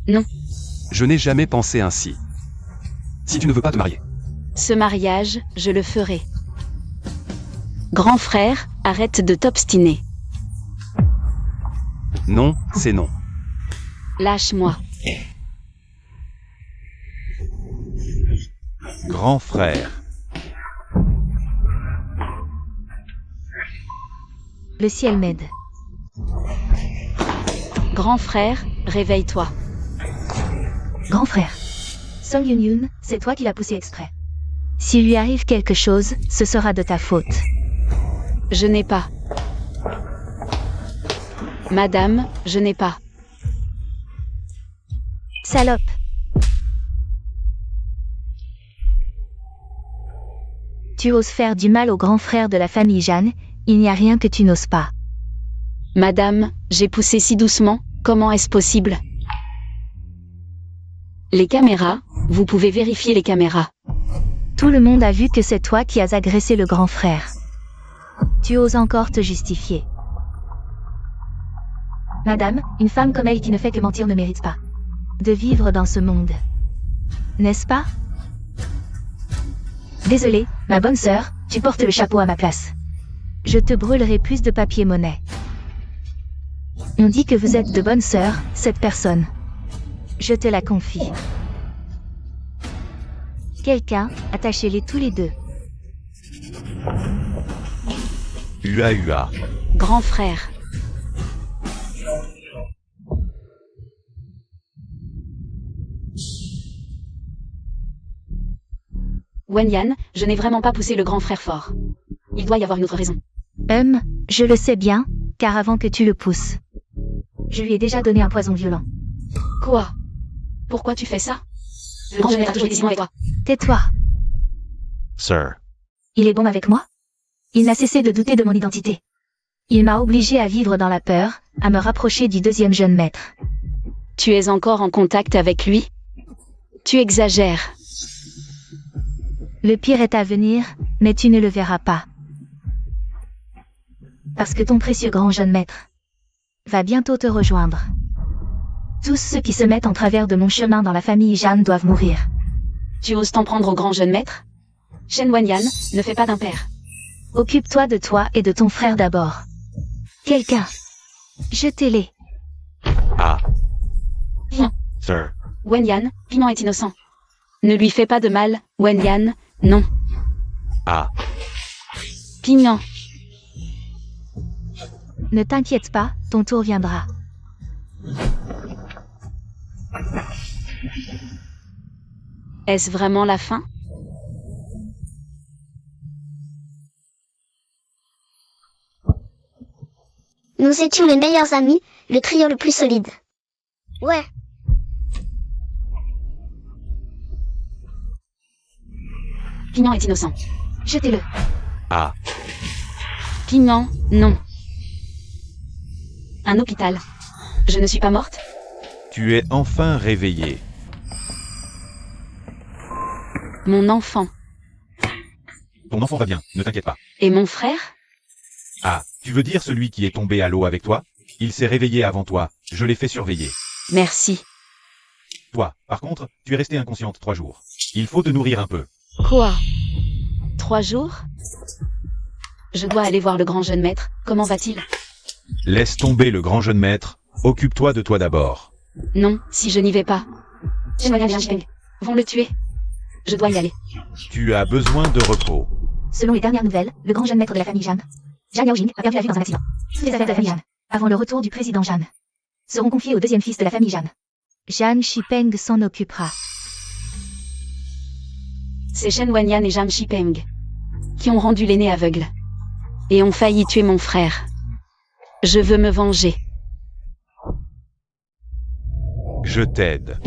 Non. Je n'ai jamais pensé ainsi. Si tu ne veux pas te marier. Ce mariage, je le ferai. Grand frère, arrête de t'obstiner. Non, c'est non. Lâche-moi. Grand frère. Le ciel m'aide. Grand frère, réveille-toi. Grand frère. Song Yun-Yun, c'est toi qui l'as poussé exprès. S'il lui arrive quelque chose, ce sera de ta faute. Je n'ai pas. Madame, je n'ai pas. Salope. Tu oses faire du mal au grand frère de la famille Jeanne, il n'y a rien que tu n'oses pas. Madame, j'ai poussé si doucement, comment est-ce possible? Les caméras, vous pouvez vérifier les caméras. Tout le monde a vu que c'est toi qui as agressé le grand frère. Tu oses encore te justifier. Madame, une femme comme elle qui ne fait que mentir ne mérite pas de vivre dans ce monde. N'est-ce pas? Désolée, ma bonne sœur, tu portes le chapeau à ma place. Je te brûlerai plus de papier-monnaie. On dit que vous êtes de bonnes sœurs, cette personne. Je te la confie. Quelqu'un, attachez-les tous les deux. Ua. Grand frère. Wenyan, je n'ai vraiment pas poussé le grand frère fort. Il doit y avoir une autre raison. Je le sais bien, car avant que tu le pousses, je lui ai déjà donné un poison violent. Quoi? Pourquoi tu fais ça? Le grand général a toujours été si bon avec toi. Tais-toi. Sir. Il est bon avec moi? Il n'a cessé de douter de mon identité. Il m'a obligé à vivre dans la peur, à me rapprocher du deuxième jeune maître. Tu es encore en contact avec lui? Tu exagères. Le pire est à venir, mais tu ne le verras pas. Parce que ton précieux grand jeune maître va bientôt te rejoindre. Tous ceux qui se mettent en travers de mon chemin dans la famille Jeanne doivent mourir. Tu oses t'en prendre au grand jeune maître? Shen Wenyan, ne fais pas d'impair. Occupe-toi de toi et de ton frère d'abord. Quelqu'un, jetez-les. Ah. Non. Sir. Wenyan, Piment est innocent. Ne lui fais pas de mal, Wenyan, non. Ah. Piment. Ne t'inquiète pas, ton tour viendra. Est-ce vraiment la fin? Nous étions les meilleurs amis, le trio le plus solide. Ouais. Piment est innocent. Jetez-le. Ah. Piment, non. Un hôpital. Je ne suis pas morte? Tu es enfin réveillé. Mon enfant. Ton enfant va bien, ne t'inquiète pas. Et mon frère? Ah, tu veux dire celui qui est tombé à l'eau avec toi? Il s'est réveillé avant toi, je l'ai fait surveiller. Merci. Toi, par contre, tu es restée inconsciente 3 jours. Il faut te nourrir un peu. Quoi? 3 jours? Je dois aller voir le grand jeune maître, comment va-t-il? Laisse tomber le grand jeune maître, occupe-toi de toi d'abord. Non, si je n'y vais pas. Shen Wenyan et Jean Shipeng vont le tuer. Je dois y aller. Tu as besoin de repos. Selon les dernières nouvelles, le grand jeune maître de la famille Jeanne, Zhang Yaojing, a perdu la vue dans un accident. Toutes les affaires de la famille Jeanne, avant le retour du président Jeanne, seront confiées au deuxième fils de la famille Jeanne. Jeanne Shipeng s'en occupera. C'est Shen Wenyan et Zhang Shipeng qui ont rendu l'aîné aveugle et ont failli tuer mon frère. Je veux me venger. Je t'aide.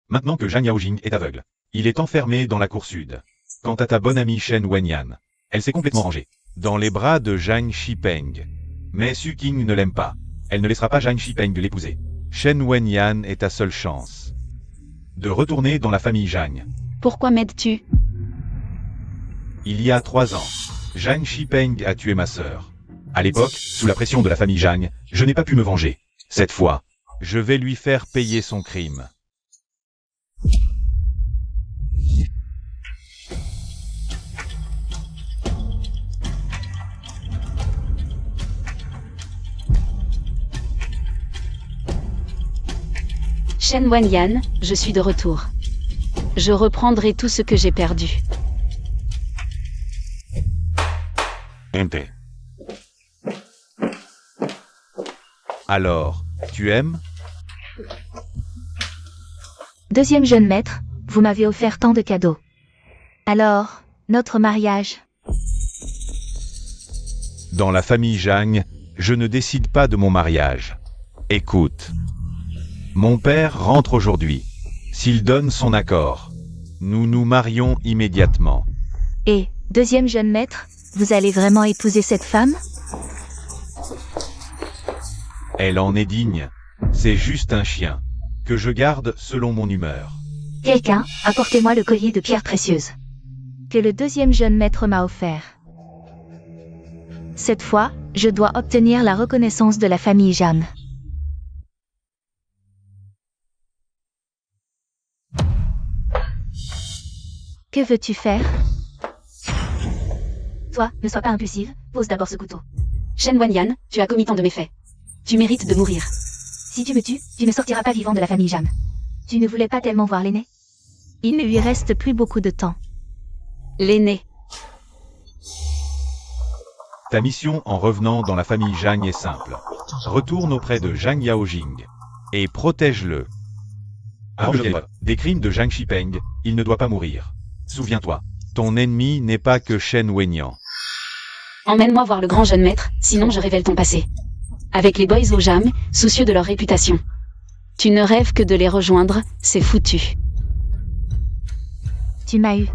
Maintenant que Zhang Yaojing est aveugle, il est enfermé dans la cour sud. Quant à ta bonne amie Shen Wenyan, elle s'est complètement rangée dans les bras de Zhang Shipeng. Mais Su Qing ne l'aime pas. Elle ne laissera pas Zhang Shipeng l'épouser. Shen Wenyan est ta seule chance de retourner dans la famille Zhang. Pourquoi m'aides-tu? Il y a 3 ans, Zhang Shipeng a tué ma sœur. À l'époque, sous la pression de la famille Zhang, je n'ai pas pu me venger. Cette fois, je vais lui faire payer son crime. Shen Wanyan, je suis de retour. Je reprendrai tout ce que j'ai perdu. Ente. Alors, tu aimes? Deuxième jeune maître, vous m'avez offert tant de cadeaux. Alors, notre mariage. Dans la famille Zhang, je ne décide pas de mon mariage. Écoute. Mon père rentre aujourd'hui. S'il donne son accord, nous nous marions immédiatement. Et, deuxième jeune maître, vous allez vraiment épouser cette femme? Elle en est digne. C'est juste un chien, que je garde selon mon humeur. Quelqu'un, apportez-moi le collier de pierres précieuses que le deuxième jeune maître m'a offert. Cette fois, je dois obtenir la reconnaissance de la famille Zhang. Que veux-tu faire? Toi, ne sois pas impulsive, pose d'abord ce couteau. Shen Wanyan, tu as commis tant de méfaits. Tu mérites de mourir. Si tu me tues, tu ne sortiras pas vivant de la famille Zhang. Tu ne voulais pas tellement voir l'aîné? Il ne lui reste plus beaucoup de temps. L'aîné. Ta mission en revenant dans la famille Zhang est simple. Retourne auprès de Zhang Yaojing et protège-le. Avant des crimes de Zhang Shipeng, il ne doit pas mourir. Souviens-toi, ton ennemi n'est pas que Shen Wenyan. Emmène-moi voir le grand jeune maître, sinon je révèle ton passé. Avec les boys au jam, soucieux de leur réputation. Tu ne rêves que de les rejoindre, c'est foutu. Tu m'as eu.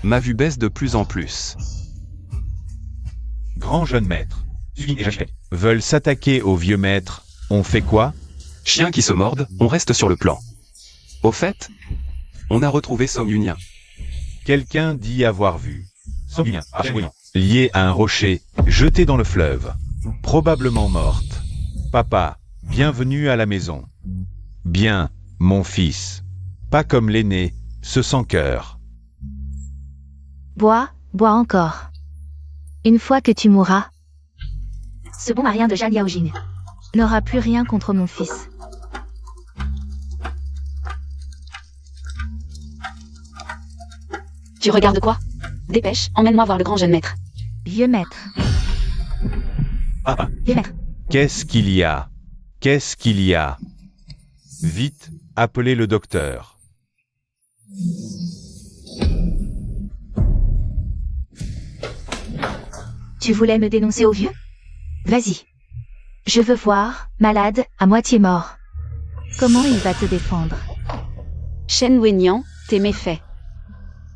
Ma vue baisse de plus en plus. Grand jeune maître. Veulent s'attaquer au vieux maître. On fait quoi? Chien qui se morde, on reste sur le plan. Au fait, on a retrouvé Song Yunyan. Quelqu'un dit avoir vu Song Yunyan, liée à un rocher, jetée dans le fleuve. Probablement morte. Papa, bienvenue à la maison. Bien, mon fils. Pas comme l'aîné, ce sans cœur. Bois, bois encore. Une fois que tu mourras, ce bon marien de Zhang Yaojing n'aura plus rien contre mon fils. Tu regardes quoi? Dépêche, emmène-moi voir le grand jeune maître. Vieux maître. Papa. Vieux maître. Qu'est-ce qu'il y a? Qu'est-ce qu'il y a? Vite, appelez le docteur. Tu voulais me dénoncer au vieux? Vas-y. Je veux voir, malade, à moitié mort. Comment il va te défendre? Shen Wenyan, tes méfaits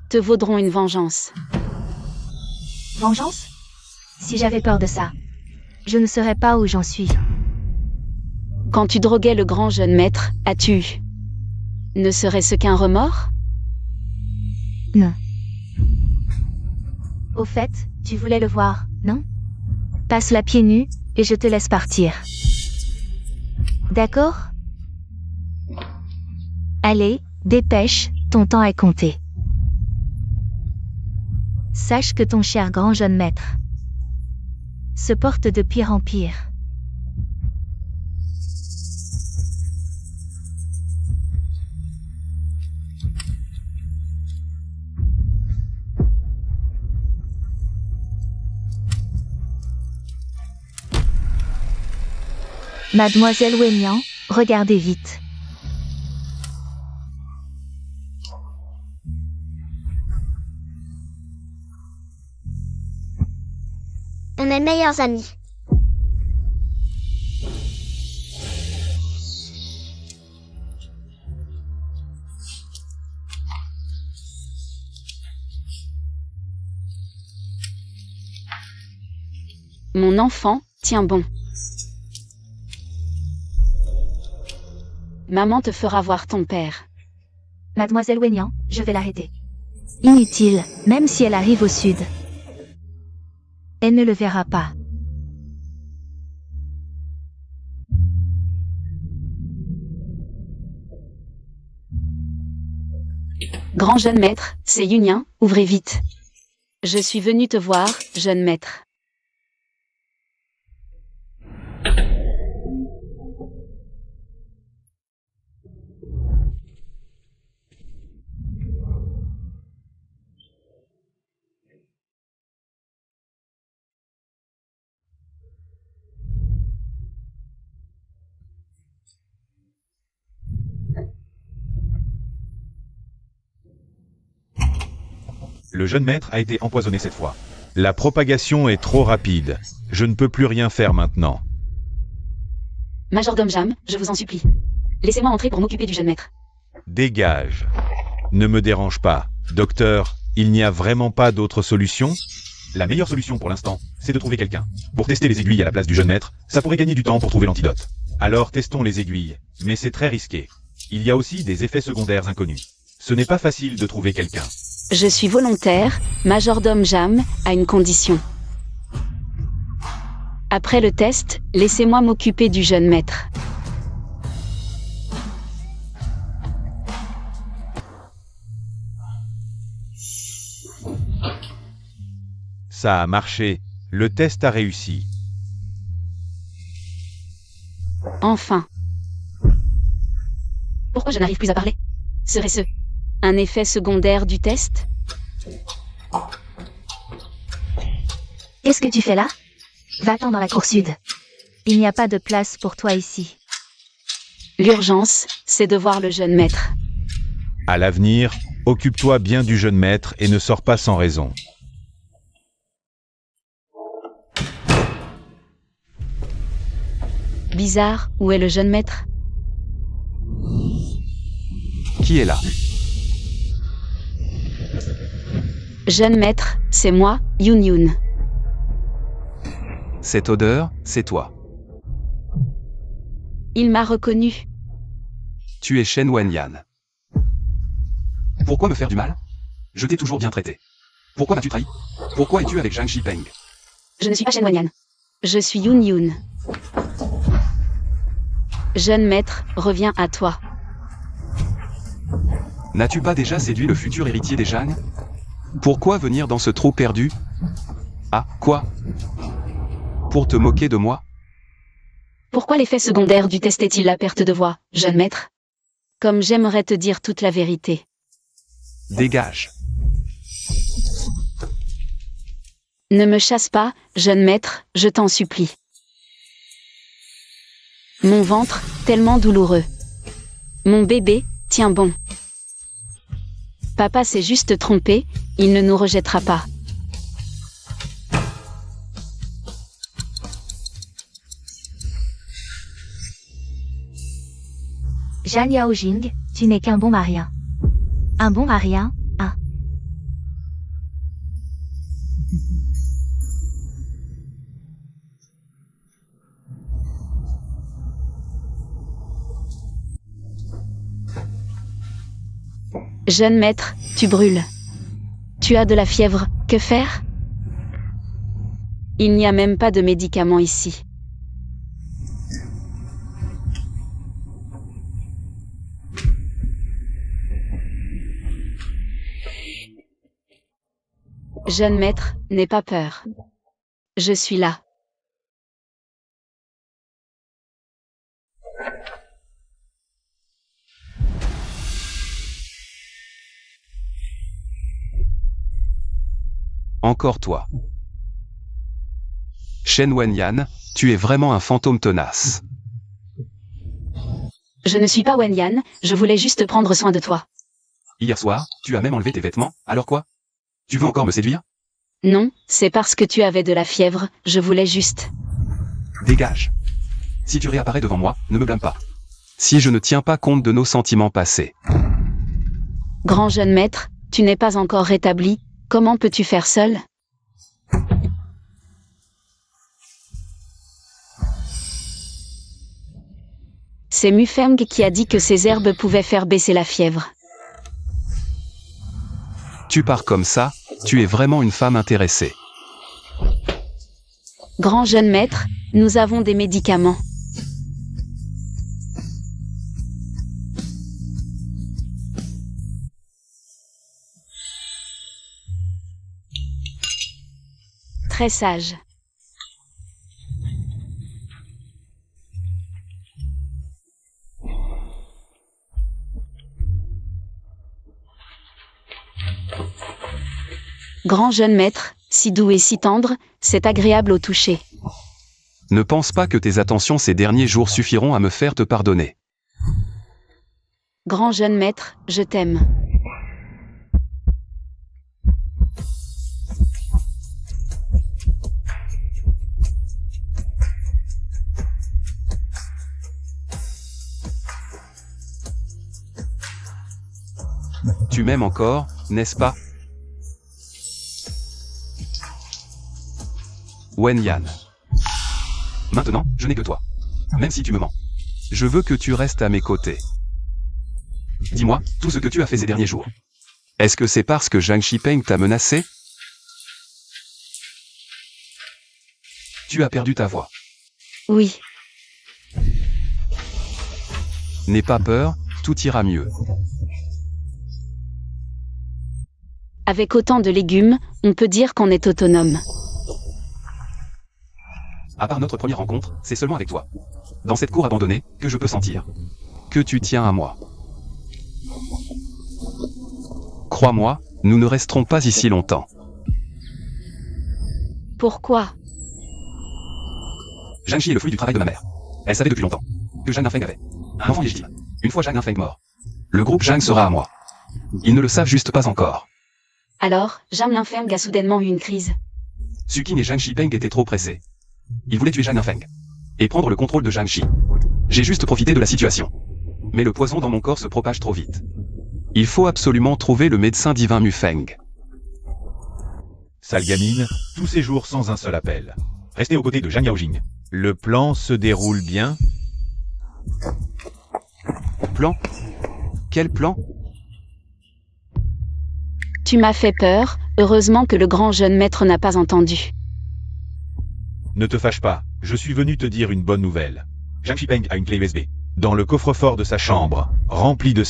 te vaudront une vengeance. Vengeance? Si j'avais peur de ça, je ne serais pas où j'en suis. Quand tu droguais le grand jeune maître, as-tu eu? Ne serait-ce qu'un remords? Non. Au fait, tu voulais le voir, non? Passe-la pieds nus, et je te laisse partir. D'accord? Allez, dépêche, ton temps est compté. Sache que ton cher grand jeune maître se porte de pire en pire. Mademoiselle Wenyan, regardez vite. On est meilleurs amis. Mon enfant, tiens bon. Maman te fera voir ton père. Mademoiselle Wenyan, je vais l'arrêter. Inutile, même si elle arrive au sud. Elle ne le verra pas. Grand jeune maître, c'est Yunyan, ouvrez vite. Je suis venu te voir, jeune maître. Le jeune maître a été empoisonné cette fois. La propagation est trop rapide. Je ne peux plus rien faire maintenant. Majordome Jam, je vous en supplie. Laissez-moi entrer pour m'occuper du jeune maître. Dégage. Ne me dérange pas. Docteur, il n'y a vraiment pas d'autre solution? La meilleure solution pour l'instant, c'est de trouver quelqu'un. Pour tester les aiguilles à la place du jeune maître, ça pourrait gagner du temps pour trouver l'antidote. Alors testons les aiguilles. Mais c'est très risqué. Il y a aussi des effets secondaires inconnus. Ce n'est pas facile de trouver quelqu'un. Je suis volontaire, Majordome Jam, à une condition. Après le test, laissez-moi m'occuper du jeune maître. Ça a marché. Le test a réussi. Enfin. Pourquoi je n'arrive plus à parler? Serait-ce un effet secondaire du test? Qu'est-ce que tu fais là? Va-t'en dans la cour sud. Il n'y a pas de place pour toi ici. L'urgence, c'est de voir le jeune maître. À l'avenir, occupe-toi bien du jeune maître et ne sors pas sans raison. Bizarre, où est le jeune maître? Qui est là? Jeune maître, c'est moi, Yun. Cette odeur, c'est toi. Il m'a reconnu. Tu es Shen Wenyan. Pourquoi me faire du mal? Je t'ai toujours bien traité. Pourquoi m'as-tu trahi? Pourquoi es-tu avec Zhang Shipeng? Je ne suis pas Shen Wanyan. Je suis Yun. Jeune maître, reviens à toi. N'as-tu pas déjà séduit le futur héritier des Zhang? Pourquoi venir dans ce trou perdu? Ah, quoi? Pour te moquer de moi? Pourquoi l'effet secondaire du test est-il la perte de voix, jeune maître? Comme j'aimerais te dire toute la vérité. Dégage. Ne me chasse pas, jeune maître, je t'en supplie. Mon ventre, tellement douloureux. Mon bébé, tiens bon. Papa s'est juste trompé, il ne nous rejettera pas. Zhang Yaojing, tu n'es qu'un bon marien. Un bon marien, hein. Jeune maître, tu brûles. Tu as de la fièvre, que faire? Il n'y a même pas de médicaments ici. Jeune maître, n'aie pas peur. Je suis là. Encore toi. Shen Wenyan, tu es vraiment un fantôme tenace. Je ne suis pas Wenyan, je voulais juste prendre soin de toi. Hier soir, tu as même enlevé tes vêtements, alors quoi? Tu veux encore me séduire? Non, c'est parce que tu avais de la fièvre, je voulais juste. Dégage. Si tu réapparais devant moi, ne me blâme pas. Si je ne tiens pas compte de nos sentiments passés. Grand jeune maître, tu n'es pas encore rétabli, comment peux-tu faire seul? C'est Mufeng qui a dit que ces herbes pouvaient faire baisser la fièvre. Tu pars comme ça, tu es vraiment une femme intéressée. Grand jeune maître, nous avons des médicaments. Très sage. Grand jeune maître, si doux et si tendre, c'est agréable au toucher. Ne pense pas que tes attentions ces derniers jours suffiront à me faire te pardonner. Grand jeune maître, je t'aime. Tu m'aimes encore, n'est-ce pas? Wen Yan. Maintenant, je n'ai que toi. Même si tu me mens. Je veux que tu restes à mes côtés. Dis-moi, tout ce que tu as fait ces derniers jours. Est-ce que c'est parce que Zhang Shipeng t'a menacé? Tu as perdu ta voix. Oui. N'aie pas peur, tout ira mieux. Avec autant de légumes, on peut dire qu'on est autonome. À part notre première rencontre, c'est seulement avec toi. Dans cette cour abandonnée, que je peux sentir que tu tiens à moi. Crois-moi, nous ne resterons pas ici longtemps. Pourquoi? Zhang Shi est le fruit du travail de ma mère. Elle savait depuis longtemps que Zhang Linfeng avait un enfant légitime. Une fois Zhang Linfeng mort, le groupe Zhang sera à moi. Ils ne le savent juste pas encore. Alors, Zhang Linfeng a soudainement eu une crise. Suqin et Zhang Shipeng étaient trop pressés. Ils voulaient tuer Zhang Linfeng et prendre le contrôle de Zhang Shi. J'ai juste profité de la situation. Mais le poison dans mon corps se propage trop vite. Il faut absolument trouver le médecin divin Mufeng. Sale gamine, tous ces jours sans un seul appel. Restez aux côtés de Zhang Yaojing. Le plan se déroule bien? Plan? Quel plan? Tu m'as fait peur, heureusement que le grand jeune maître n'a pas entendu. Ne te fâche pas, je suis venu te dire une bonne nouvelle. Zhang Shipeng a une clé USB. Dans le coffre-fort de sa chambre, rempli de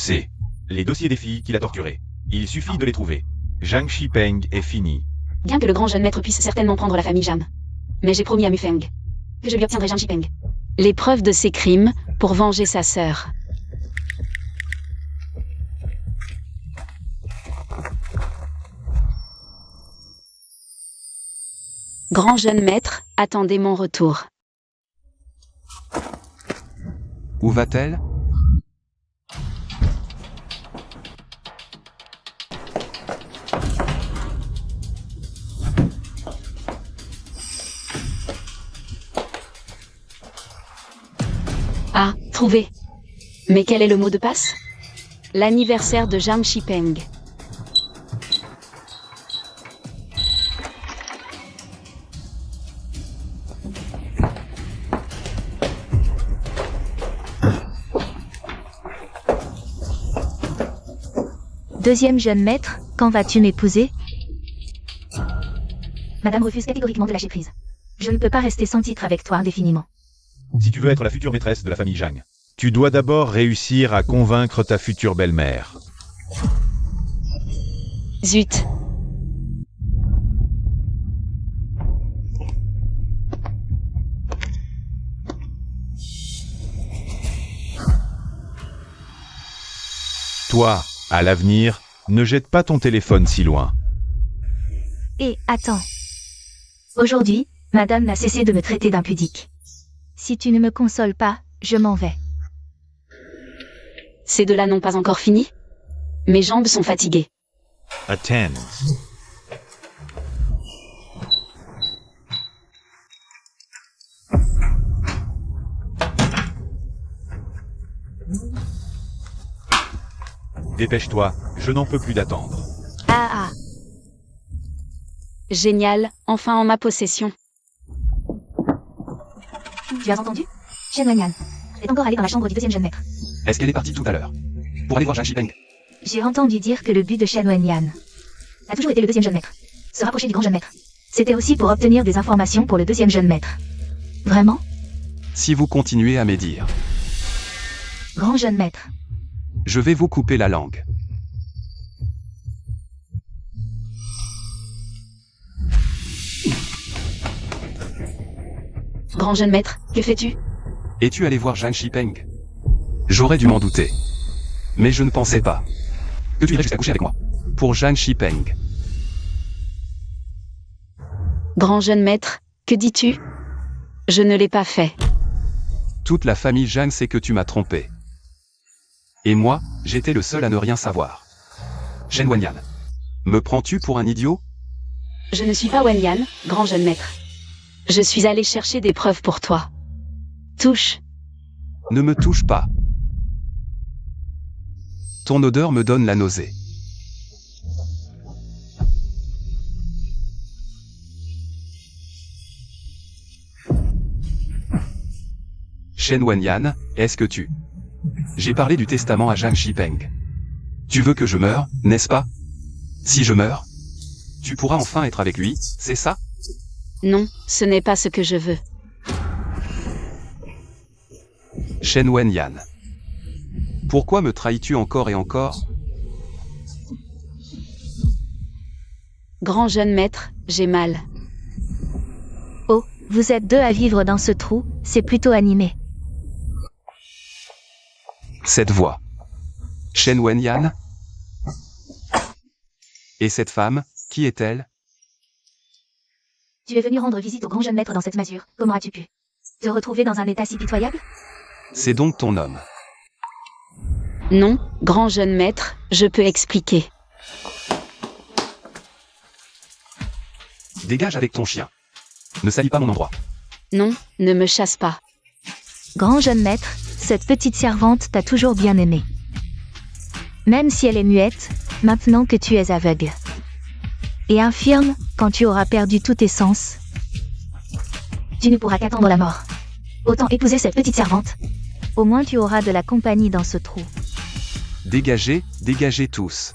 les dossiers des filles qu'il a torturées. Il suffit de les trouver. Zhang Shipeng est fini. Bien que le grand jeune maître puisse certainement prendre la famille Jam. Mais j'ai promis à Mufeng que je lui obtiendrai Zhang Shipeng. Les preuves de ses crimes, pour venger sa sœur. Grand jeune maître, attendez mon retour. Où va-t-elle? Ah, trouvé. Mais quel est le mot de passe? L'anniversaire de Zhang Shipeng. Deuxième jeune maître, quand vas-tu m'épouser? Madame refuse catégoriquement de lâcher prise. Je ne peux pas rester sans titre avec toi indéfiniment. Si tu veux être la future maîtresse de la famille Zhang, tu dois d'abord réussir à convaincre ta future belle-mère. Zut. Toi, à l'avenir, ne jette pas ton téléphone si loin. Et attends. Aujourd'hui, madame n'a cessé de me traiter d'impudique. Si tu ne me consoles pas, je m'en vais. Ces deux-là n'ont pas encore fini? Mes jambes sont fatiguées. Attends. Dépêche-toi, je n'en peux plus d'attendre. Ah. Génial, enfin en ma possession. Tu as entendu? Shen Wanyan est encore allé dans la chambre du deuxième jeune maître. Est-ce qu'elle est partie tout à l'heure pour aller voir Zhang Shipeng? J'ai entendu dire que le but de Shen Wanyan a toujours été le deuxième jeune maître. Se rapprocher du grand jeune maître. C'était aussi pour obtenir des informations pour le deuxième jeune maître. Vraiment? Si vous continuez à médire, Grand jeune maître. je vais vous couper la langue. Grand jeune maître, que fais-tu? Es-tu allé voir Zhang Shipeng? J'aurais dû m'en douter. Mais je ne pensais pas que tu irais jusqu'à coucher avec moi. Pour Zhang Shipeng. Grand jeune maître, que dis-tu? Je ne l'ai pas fait. Toute la famille Zhang sait que tu m'as trompé. Et moi, j'étais le seul à ne rien savoir. Shen Wanyan. Me prends-tu pour un idiot? Je ne suis pas Wanyan, grand jeune maître. Je suis allé chercher des preuves pour toi. Touche. Ne me touche pas. Ton odeur me donne la nausée. Shen Wanyan, est-ce que tu... J'ai parlé du testament à Zhang Shipeng. Tu veux que je meure, n'est-ce pas? Si je meurs, tu pourras enfin être avec lui, c'est ça? Non, ce n'est pas ce que je veux. Shen Wanyan. Pourquoi me trahis-tu encore et encore? Grand jeune maître, j'ai mal. Oh, vous êtes deux à vivre dans ce trou, c'est plutôt animé. Cette voix. Shen Wanyan? Et cette femme, qui est-elle? Tu es venu rendre visite au grand jeune maître dans cette masure. Comment as-tu pu te retrouver dans un état si pitoyable? C'est donc ton homme. Non, grand jeune maître, je peux expliquer. Dégage avec ton chien. Ne salis pas mon endroit. Non, ne me chasse pas. Grand jeune maître, cette petite servante t'a toujours bien aimé. Même si elle est muette, maintenant que tu es aveugle. Et infirme, quand tu auras perdu tous tes sens, tu ne pourras qu'attendre la mort. Autant épouser cette petite servante. Au moins tu auras de la compagnie dans ce trou. Dégagez, dégagez tous.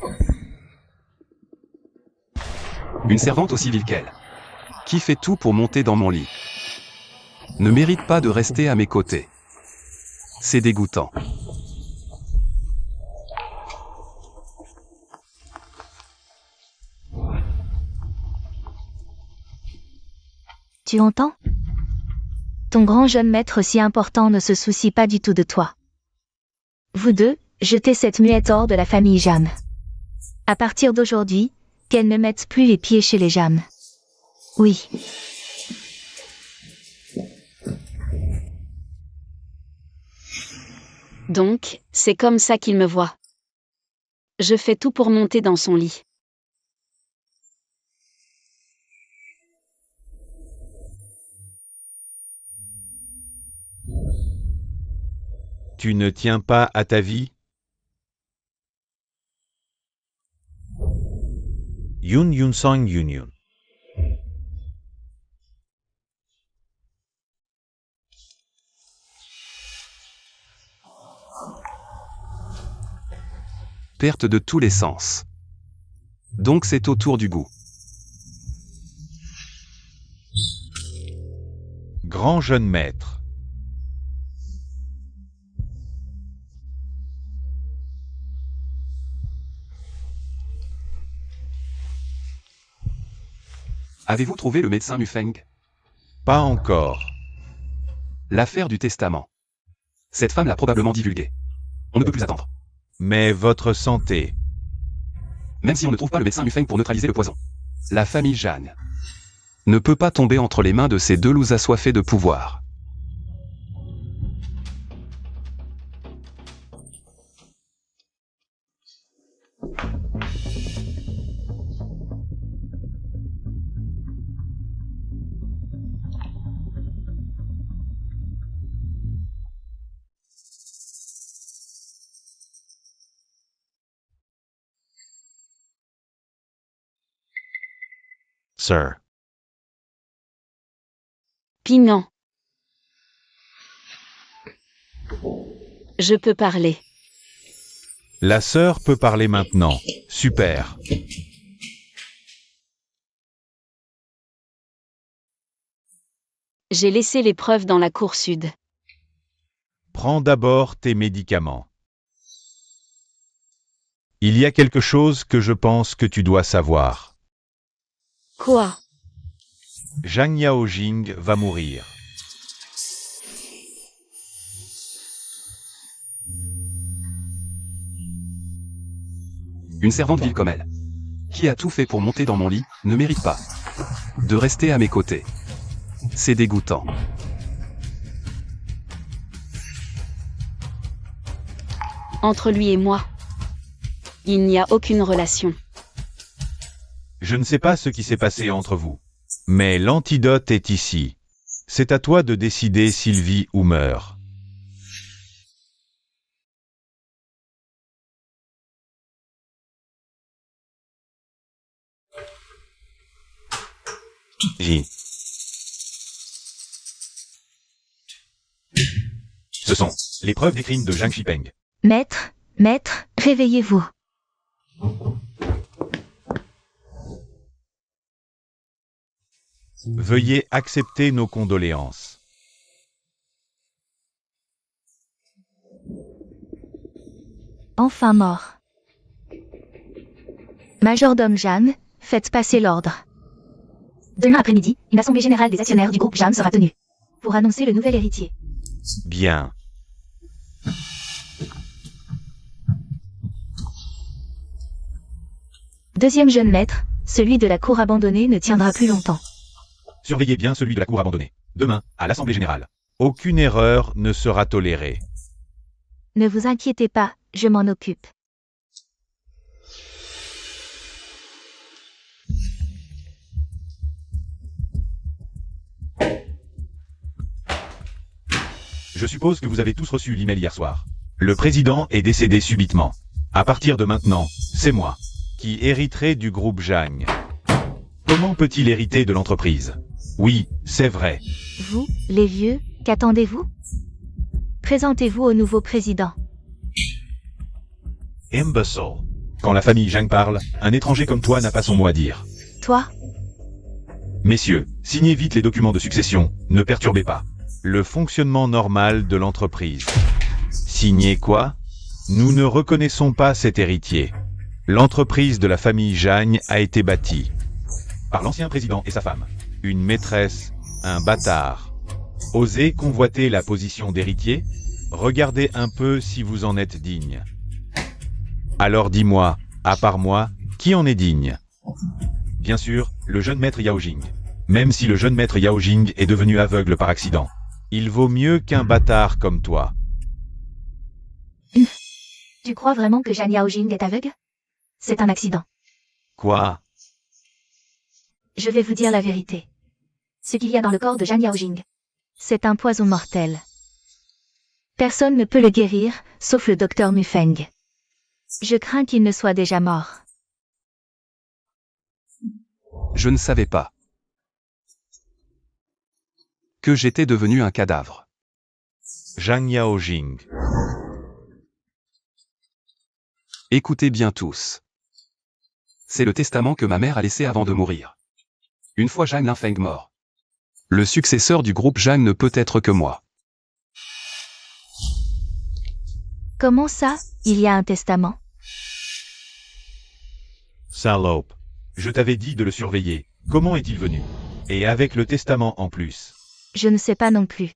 Une servante aussi vile qu'elle. Qui fait tout pour monter dans mon lit. Ne mérite pas de rester à mes côtés. C'est dégoûtant. Tu entends? Ton grand jeune maître si important ne se soucie pas du tout de toi. Vous deux, jetez cette muette hors de la famille Jam. À partir d'aujourd'hui, qu'elle ne mette plus les pieds chez les Jam. Oui. Donc, c'est comme ça qu'il me voit. Je fais tout pour monter dans son lit. Tu ne tiens pas à ta vie? Yun Yun Song Yun Yun. Perte de tous les sens. Donc c'est au tour du goût. Grand jeune maître. Avez-vous trouvé le médecin Mufeng? Pas encore. L'affaire du testament. Cette femme l'a probablement divulguée. On ne peut plus attendre. Mais votre santé. Même si on ne trouve pas le médecin Mufeng pour neutraliser le poison. La famille Jeanne ne peut pas tomber entre les mains de ces deux loups assoiffés de pouvoir. Sir. Pignon. Je peux parler. La sœur peut parler maintenant. Super. J'ai laissé les preuves dans la cour sud. Prends d'abord tes médicaments. Il y a quelque chose que je pense que tu dois savoir. Quoi? Zhang Yaojing va mourir. Une servante vile comme elle, qui a tout fait pour monter dans mon lit, ne mérite pas de rester à mes côtés. C'est dégoûtant. Entre lui et moi, il n'y a aucune relation. Je ne sais pas ce qui s'est passé entre vous. Mais l'antidote est ici. C'est à toi de décider s'il vit ou meurt. J. Ce sont les preuves des crimes de Zhang Shipeng. Maître, réveillez-vous. Veuillez accepter nos condoléances. Enfin mort. Majordome Jeanne, faites passer l'ordre. Demain après-midi, une assemblée générale des actionnaires du groupe Jeanne sera tenue pour annoncer le nouvel héritier. Bien. Deuxième jeune maître, celui de la cour abandonnée ne tiendra plus longtemps. Surveillez bien celui de la cour abandonnée. Demain, à l'Assemblée générale. Aucune erreur ne sera tolérée. Ne vous inquiétez pas, je m'en occupe. Je suppose que vous avez tous reçu l'email hier soir. Le président est décédé subitement. À partir de maintenant, c'est moi qui hériterai du groupe Zhang. Comment peut-il hériter de l'entreprise? Oui, c'est vrai. Vous, les vieux, qu'attendez-vous? Présentez-vous au nouveau président. Imbecile. Quand la famille Zhang parle, un étranger comme toi n'a pas son mot à dire. Toi? Messieurs, signez vite les documents de succession, ne perturbez pas le fonctionnement normal de l'entreprise. Signez quoi? Nous ne reconnaissons pas cet héritier. L'entreprise de la famille Zhang a été bâtie par l'ancien président et sa femme. Une maîtresse, un bâtard. Osez convoiter la position d'héritier? Regardez un peu si vous en êtes digne. Alors dis-moi, à part moi, qui en est digne? Bien sûr, le jeune maître Yaojing. Même si le jeune maître Yaojing est devenu aveugle par accident. Il vaut mieux qu'un bâtard comme toi. Tu crois vraiment que Zhang Yaojing est aveugle? C'est un accident. Quoi? Je vais vous dire la vérité. Ce qu'il y a dans le corps de Zhang Yaojing, c'est un poison mortel. Personne ne peut le guérir, sauf le docteur Mufeng. Je crains qu'il ne soit déjà mort. Je ne savais pas que j'étais devenu un cadavre. Zhang Yaojing. Écoutez bien tous. C'est le testament que ma mère a laissé avant de mourir. Une fois Zhang Linfeng mort, le successeur du groupe Zhang ne peut être que moi. Comment ça, il y a un testament? Salope. Je t'avais dit de le surveiller. Comment est-il venu? Et avec le testament en plus. Je ne sais pas non plus.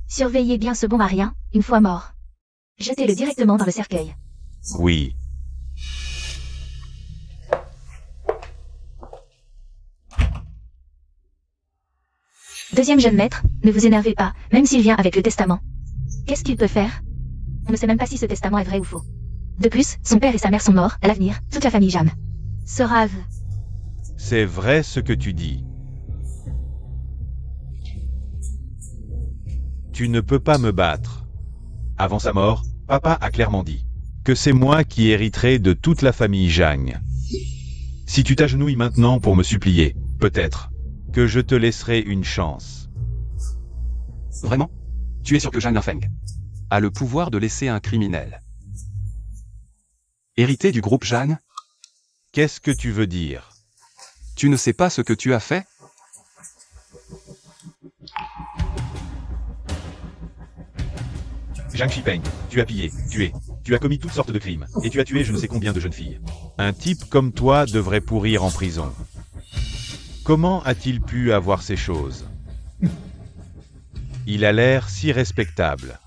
Surveillez bien ce bon à rien, une fois mort. Jetez-le directement dans le cercueil. Oui. Deuxième jeune maître, ne vous énervez pas, même s'il vient avec le testament. Qu'est-ce qu'il peut faire? On ne sait même pas si ce testament est vrai ou faux. De plus, son père et sa mère sont morts, à l'avenir, toute la famille Jam sera aveu. C'est vrai ce que tu dis. Tu ne peux pas me battre. Avant sa mort, papa a clairement dit que c'est moi qui hériterai de toute la famille Zhang. Si tu t'agenouilles maintenant pour me supplier, peut-être que je te laisserai une chance. Vraiment? Tu es sûr que Zhang Linfeng a le pouvoir de laisser un criminel hériter du groupe Zhang? Qu'est-ce que tu veux dire? Tu ne sais pas ce que tu as fait? Zhang Shipeng, tu as pillé, tué, tu as commis toutes sortes de crimes, et tu as tué je ne sais combien de jeunes filles. Un type comme toi devrait pourrir en prison. Comment a-t-il pu avoir ces choses? Il a l'air si respectable.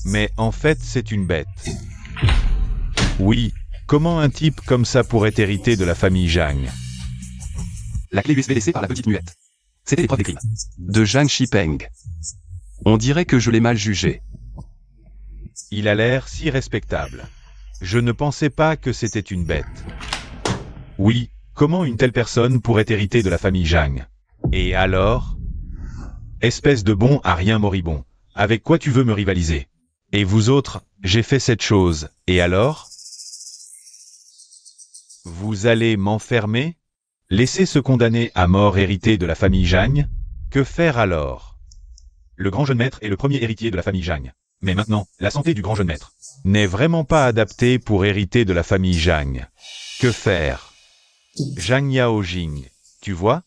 Mais en fait c'est une bête. Oui, comment un type comme ça pourrait hériter de la famille Zhang? La clé USB laissée par la petite muette. C'était l'épreuve des crimes. De Zhang Shipeng. On dirait que je l'ai mal jugé. Il a l'air si respectable. Je ne pensais pas que c'était une bête. Oui, comment une telle personne pourrait hériter de la famille Zhang? Et alors? Espèce de bon à rien moribond. Avec quoi tu veux me rivaliser? Et vous autres, j'ai fait cette chose, et alors? Vous allez m'enfermer? Laisser ce condamné à mort hériter de la famille Zhang? Que faire alors? Le grand jeune maître est le premier héritier de la famille Zhang. Mais maintenant, la santé du grand jeune maître n'est vraiment pas adaptée pour hériter de la famille Zhang. Que faire? Zhang Yaojing, tu vois?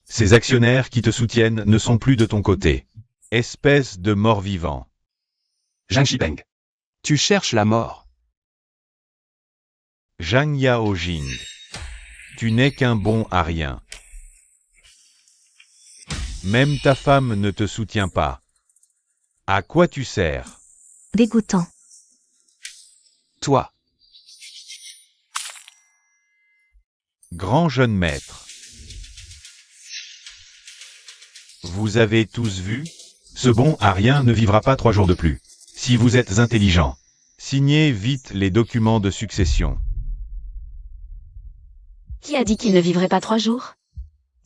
Ces actionnaires qui te soutiennent ne sont plus de ton côté. Espèce de mort-vivant. Zhang Shipeng. Tu cherches la mort. Zhang Yaojing. Tu n'es qu'un bon à rien. Même ta femme ne te soutient pas. À quoi tu sers? Dégoûtant. Toi. Grand jeune maître. Vous avez tous vu? Ce bon à rien ne vivra pas 3 jours de plus. Si vous êtes intelligent, signez vite les documents de succession. Qui a dit qu'il ne vivrait pas 3 jours?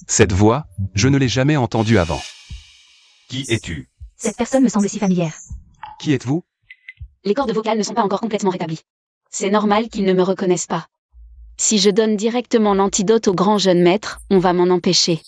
Cette voix, je ne l'ai jamais entendue avant. Qui es-tu? Cette personne me semble si familière. Qui êtes-vous? Les cordes vocales ne sont pas encore complètement rétablies. C'est normal qu'ils ne me reconnaissent pas. Si je donne directement l'antidote au grand jeune maître, on va m'en empêcher.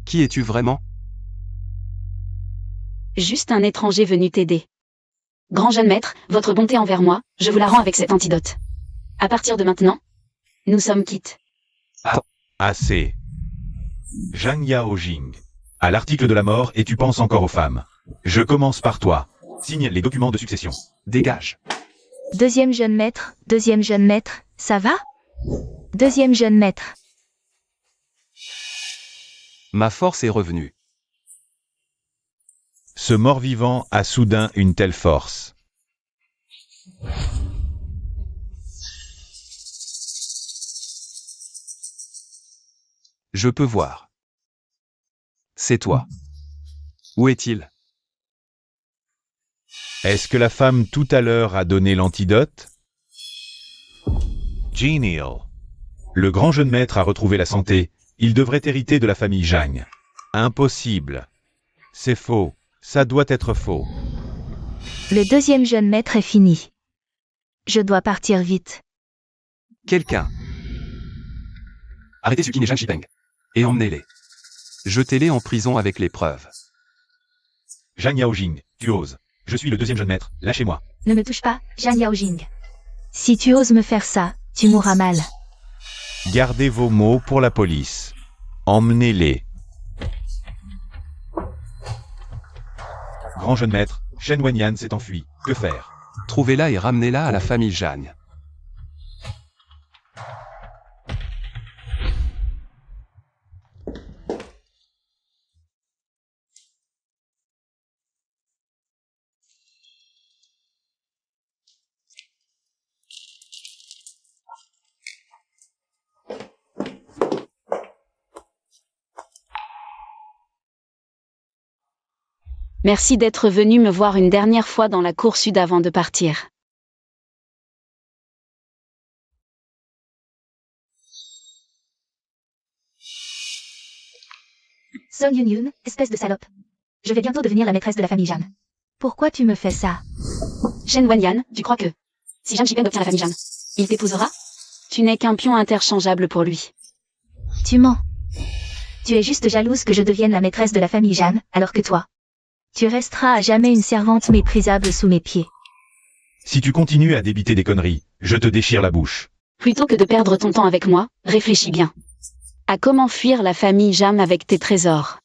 Qui es-tu vraiment? Juste un étranger venu t'aider. Grand jeune maître, votre bonté envers moi, je vous la rends avec cet antidote. À partir de maintenant, nous sommes quittes. Assez. Zhang Yaojing. À l'article de la mort et tu penses encore aux femmes. Je commence par toi. Signe les documents de succession. Dégage. Deuxième jeune maître, ça va? Deuxième jeune maître. Ma force est revenue. Ce mort-vivant a soudain une telle force. Je peux voir. C'est toi. Où est-il? Est-ce que la femme tout à l'heure a donné l'antidote? Genial. Le grand jeune maître a retrouvé la santé. Il devrait hériter de la famille Zhang. Impossible. C'est faux. Ça doit être faux. Le deuxième jeune maître est fini. Je dois partir vite. Quelqu'un. Arrêtez Sukin et Zhang Shipeng. Et emmenez-les. Jetez-les en prison avec les preuves. Zhang Yaojing, tu oses. Je suis le deuxième jeune maître, lâchez-moi. Ne me touche pas, Zhang Yaojing. Si tu oses me faire ça, tu mourras mal. Gardez vos mots pour la police. Emmenez-les. Grand jeune maître, Shen Wenyan s'est enfui. Que faire? Trouvez-la et ramenez-la à la famille Zhang. Merci d'être venu me voir une dernière fois dans la cour sud avant de partir. Song Yun-Yun, espèce de salope. Je vais bientôt devenir la maîtresse de la famille Jeanne. Pourquoi tu me fais ça? Shen Wanyan, tu crois que si Zhang Shipeng obtient la famille Jeanne, il t'épousera? Tu n'es qu'un pion interchangeable pour lui. Tu mens. Tu es juste jalouse que je devienne la maîtresse de la famille Jeanne, alors que toi, tu resteras à jamais une servante méprisable sous mes pieds. Si tu continues à débiter des conneries, je te déchire la bouche. Plutôt que de perdre ton temps avec moi, réfléchis bien. À comment fuir la famille Jam avec tes trésors.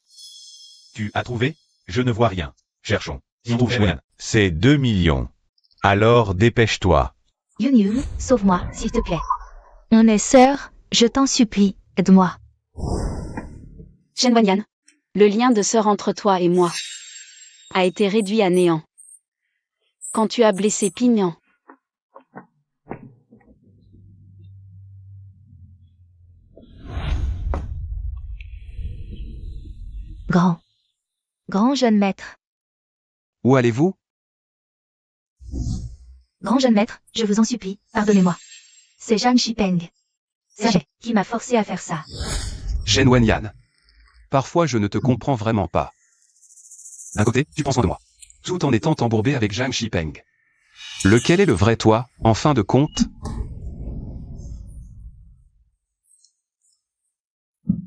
Tu as trouvé? Je ne vois rien. Cherchons. Si on trouve Shen, c'est 2 millions. Alors dépêche-toi. Yun-Yun, sauve-moi, s'il te plaît. On est sœurs, je t'en supplie, aide-moi. Shen Wanyan, le lien de sœur entre toi et moi a été réduit à néant. Quand tu as blessé Pignan. Grand jeune maître. Où allez-vous? Grand jeune maître, je vous en supplie, pardonnez-moi. C'est Zhang Shipeng. C'est elle qui m'a forcé à faire ça. Shen Wanyan. Parfois je ne te comprends vraiment pas. D'un côté, tu prends soin de moi, tout en étant embourbé avec Zhang Shipeng. Lequel est le vrai toi, en fin de compte?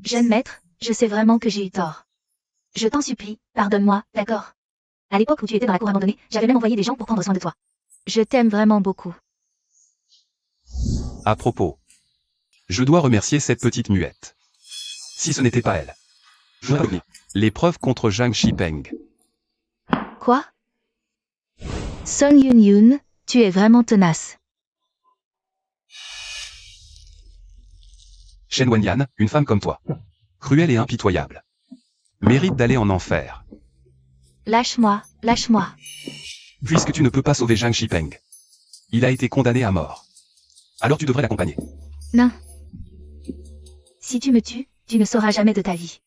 Jeune maître, je sais vraiment que j'ai eu tort. Je t'en supplie, pardonne-moi, d'accord? À l'époque où tu étais dans la cour abandonnée, j'avais même envoyé des gens pour prendre soin de toi. Je t'aime vraiment beaucoup. À propos, je dois remercier cette petite muette. Si ce n'était pas elle, je voudrais revenir. Les preuves contre Zhang Shipeng. Quoi? Song Yun-Yun, tu es vraiment tenace. Shen Wanyan, une femme comme toi, cruelle et impitoyable, mérite d'aller en enfer. Lâche-moi, lâche-moi. Puisque tu ne peux pas sauver Zhang Shipeng. Il a été condamné à mort. Alors tu devrais l'accompagner. Non. Si tu me tues, tu ne sauras jamais de ta vie.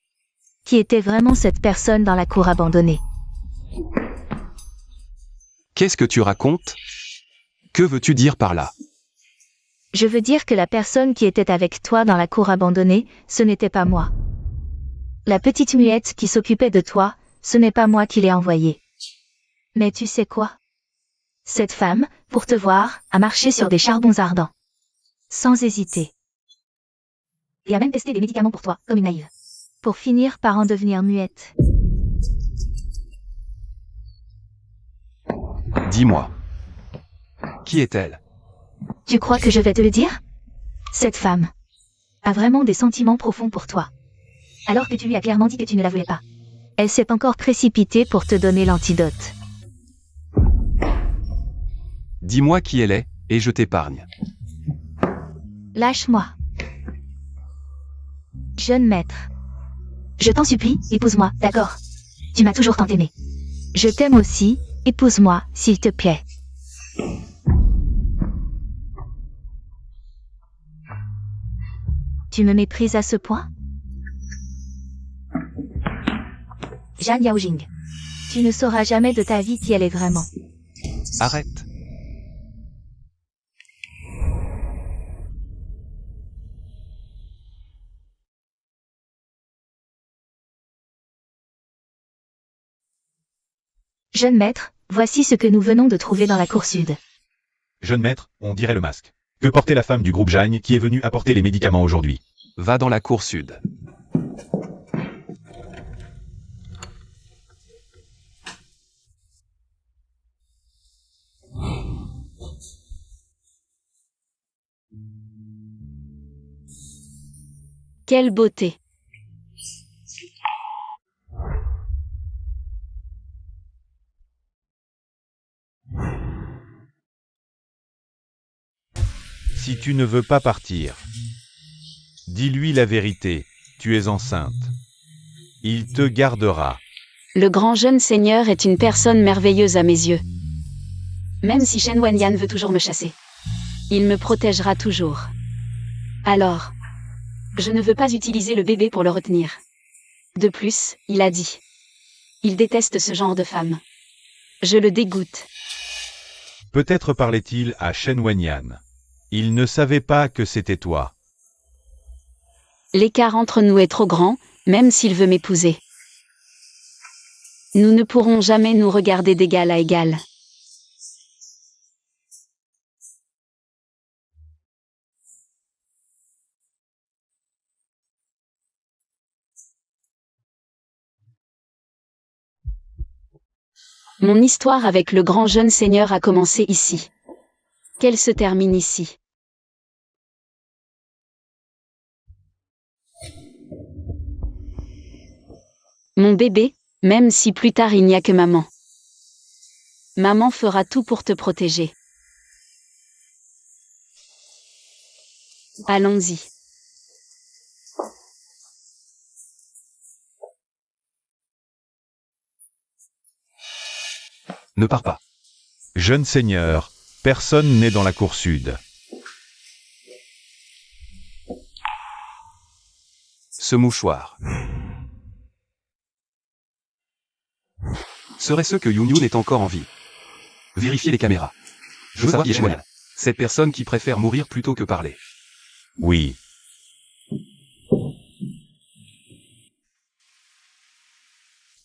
Qui était vraiment cette personne dans la cour abandonnée? Qu'est-ce que tu racontes? Que veux-tu dire par là? Je veux dire que la personne qui était avec toi dans la cour abandonnée, ce n'était pas moi. La petite muette qui s'occupait de toi, ce n'est pas moi qui l'ai envoyée. Mais tu sais quoi? Cette femme, pour te voir, a marché sur des charbons ardents. Sans hésiter. Et a même testé des médicaments pour toi, comme une naïve. Pour finir par en devenir muette. Dis-moi. Qui est-elle? Tu crois que je vais te le dire? Cette femme a vraiment des sentiments profonds pour toi. Alors que tu lui as clairement dit que tu ne la voulais pas. Elle s'est encore précipitée pour te donner l'antidote. Dis-moi qui elle est, et je t'épargne. Lâche-moi. Jeune maître. Je t'en supplie, épouse-moi, d'accord? Tu m'as toujours tant aimé. Je t'aime aussi, épouse-moi, s'il te plaît. Tu me méprises à ce point? Zhang Yaojing. Tu ne sauras jamais de ta vie qui elle est vraiment. Arrête. Jeune maître, voici ce que nous venons de trouver dans la cour sud. Jeune maître, on dirait le masque. Que portait la femme du groupe Jagne qui est venue apporter les médicaments aujourd'hui? Va dans la cour sud. Quelle beauté. Si tu ne veux pas partir, dis-lui la vérité, tu es enceinte. Il te gardera. Le grand jeune seigneur est une personne merveilleuse à mes yeux. Même si Shen Wanyan veut toujours me chasser, il me protégera toujours. Alors, je ne veux pas utiliser le bébé pour le retenir. De plus, il a dit. Il déteste ce genre de femme. Je le dégoûte. Peut-être parlait-il à Shen Wanyan. Il ne savait pas que c'était toi. L'écart entre nous est trop grand, même s'il veut m'épouser. Nous ne pourrons jamais nous regarder d'égal à égal. Mon histoire avec le grand jeune seigneur a commencé ici. Qu'elle se termine ici. Mon bébé, même si plus tard il n'y a que maman. Maman fera tout pour te protéger. Allons-y. Ne pars pas. Jeune seigneur, personne n'est dans la cour sud. Ce mouchoir. Serait-ce que Yun Yun est encore en vie? Vérifiez les caméras. Je veux savoir qui est Shen. Cette personne qui préfère mourir plutôt que parler. Oui.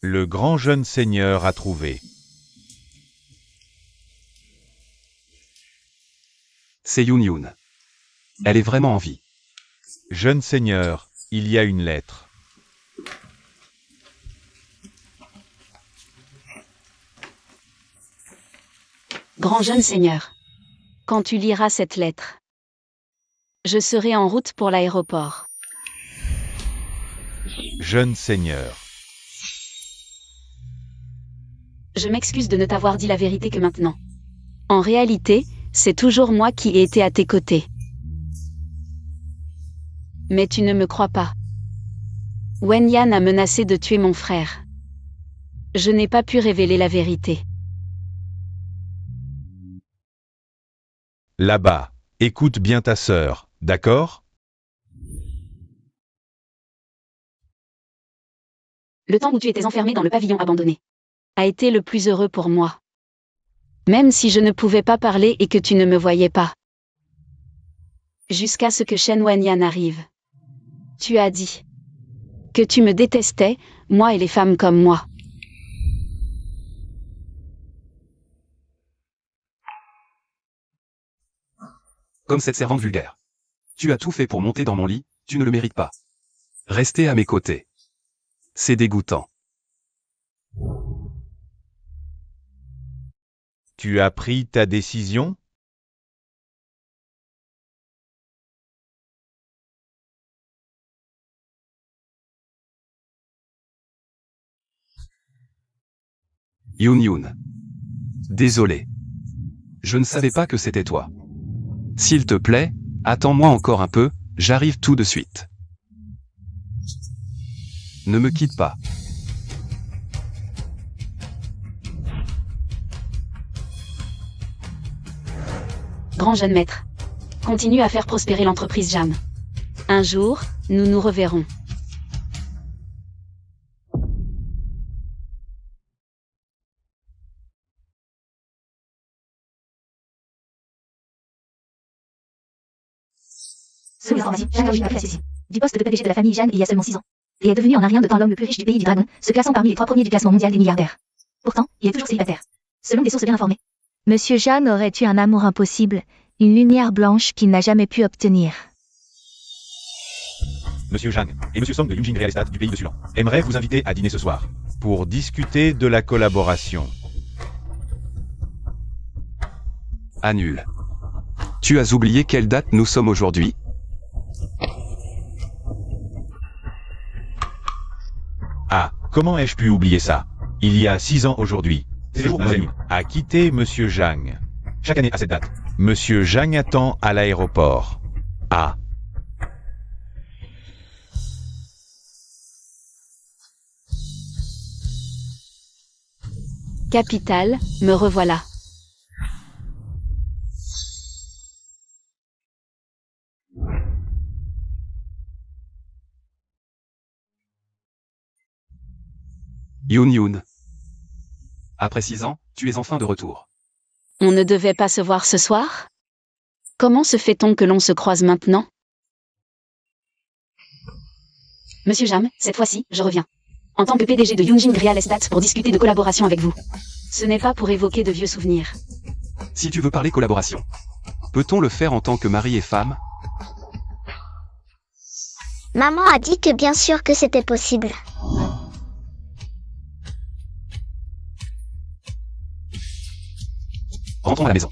Le grand jeune seigneur a trouvé. C'est Yun Yun. Elle est vraiment en vie. Jeune seigneur, il y a une lettre. Grand jeune seigneur. Quand tu liras cette lettre, je serai en route pour l'aéroport. Jeune seigneur. Je m'excuse de ne t'avoir dit la vérité que maintenant. En réalité, c'est toujours moi qui ai été à tes côtés. Mais tu ne me crois pas. Wen Yan a menacé de tuer mon frère. Je n'ai pas pu révéler la vérité. Là-bas, écoute bien ta sœur, d'accord? Le temps où tu étais enfermé dans le pavillon abandonné a été le plus heureux pour moi. Même si je ne pouvais pas parler et que tu ne me voyais pas. Jusqu'à ce que Shen Wenyan arrive. Tu as dit que tu me détestais, moi et les femmes comme moi. Comme cette servante vulgaire. Tu as tout fait pour monter dans mon lit, tu ne le mérites pas. Restez à mes côtés. C'est dégoûtant. Tu as pris ta décision? Yun Yun. Désolé. Je ne savais pas que c'était toi. S'il te plaît, attends-moi encore un peu, j'arrive tout de suite. Ne me quitte pas. Grand jeune maître. Continue à faire prospérer l'entreprise Jam. Un jour, nous nous reverrons. Selon les informations, Zhang Gaoyu a pris la succession du poste de PDG de la famille Zhang il y a seulement 6 ans, et est devenu en un rien de temps l'homme le plus riche du pays du dragon, se classant parmi les 3 premiers du classement mondial des milliardaires. Pourtant, il est toujours célibataire. Selon des sources bien informées. Monsieur Zhang aurait eu un amour impossible, une lumière blanche qu'il n'a jamais pu obtenir. Monsieur Zhang et Monsieur Song de Yunjing Real Estate du pays de Sulan aimeraient vous inviter à dîner ce soir pour discuter de la collaboration. Annule. Tu as oublié quelle date nous sommes aujourd'hui? Ah, comment ai-je pu oublier ça? Il y a 6 ans aujourd'hui. C'est le jour où Zhang a quitté Monsieur Zhang. Chaque année à cette date, Monsieur Zhang attend à l'aéroport. Ah. Capitale, me revoilà. Yun Yun. Après 6 ans, tu es enfin de retour. On ne devait pas se voir ce soir? Comment se fait-on que l'on se croise maintenant? Monsieur Jam, cette fois-ci, je reviens. en tant que PDG de Yunjin Grial Estates pour discuter de collaboration avec vous. Ce n'est pas pour évoquer de vieux souvenirs. Si tu veux parler collaboration, peut-on le faire en tant que mari et femme? Maman a dit que bien sûr que c'était possible. Rentrons à la maison.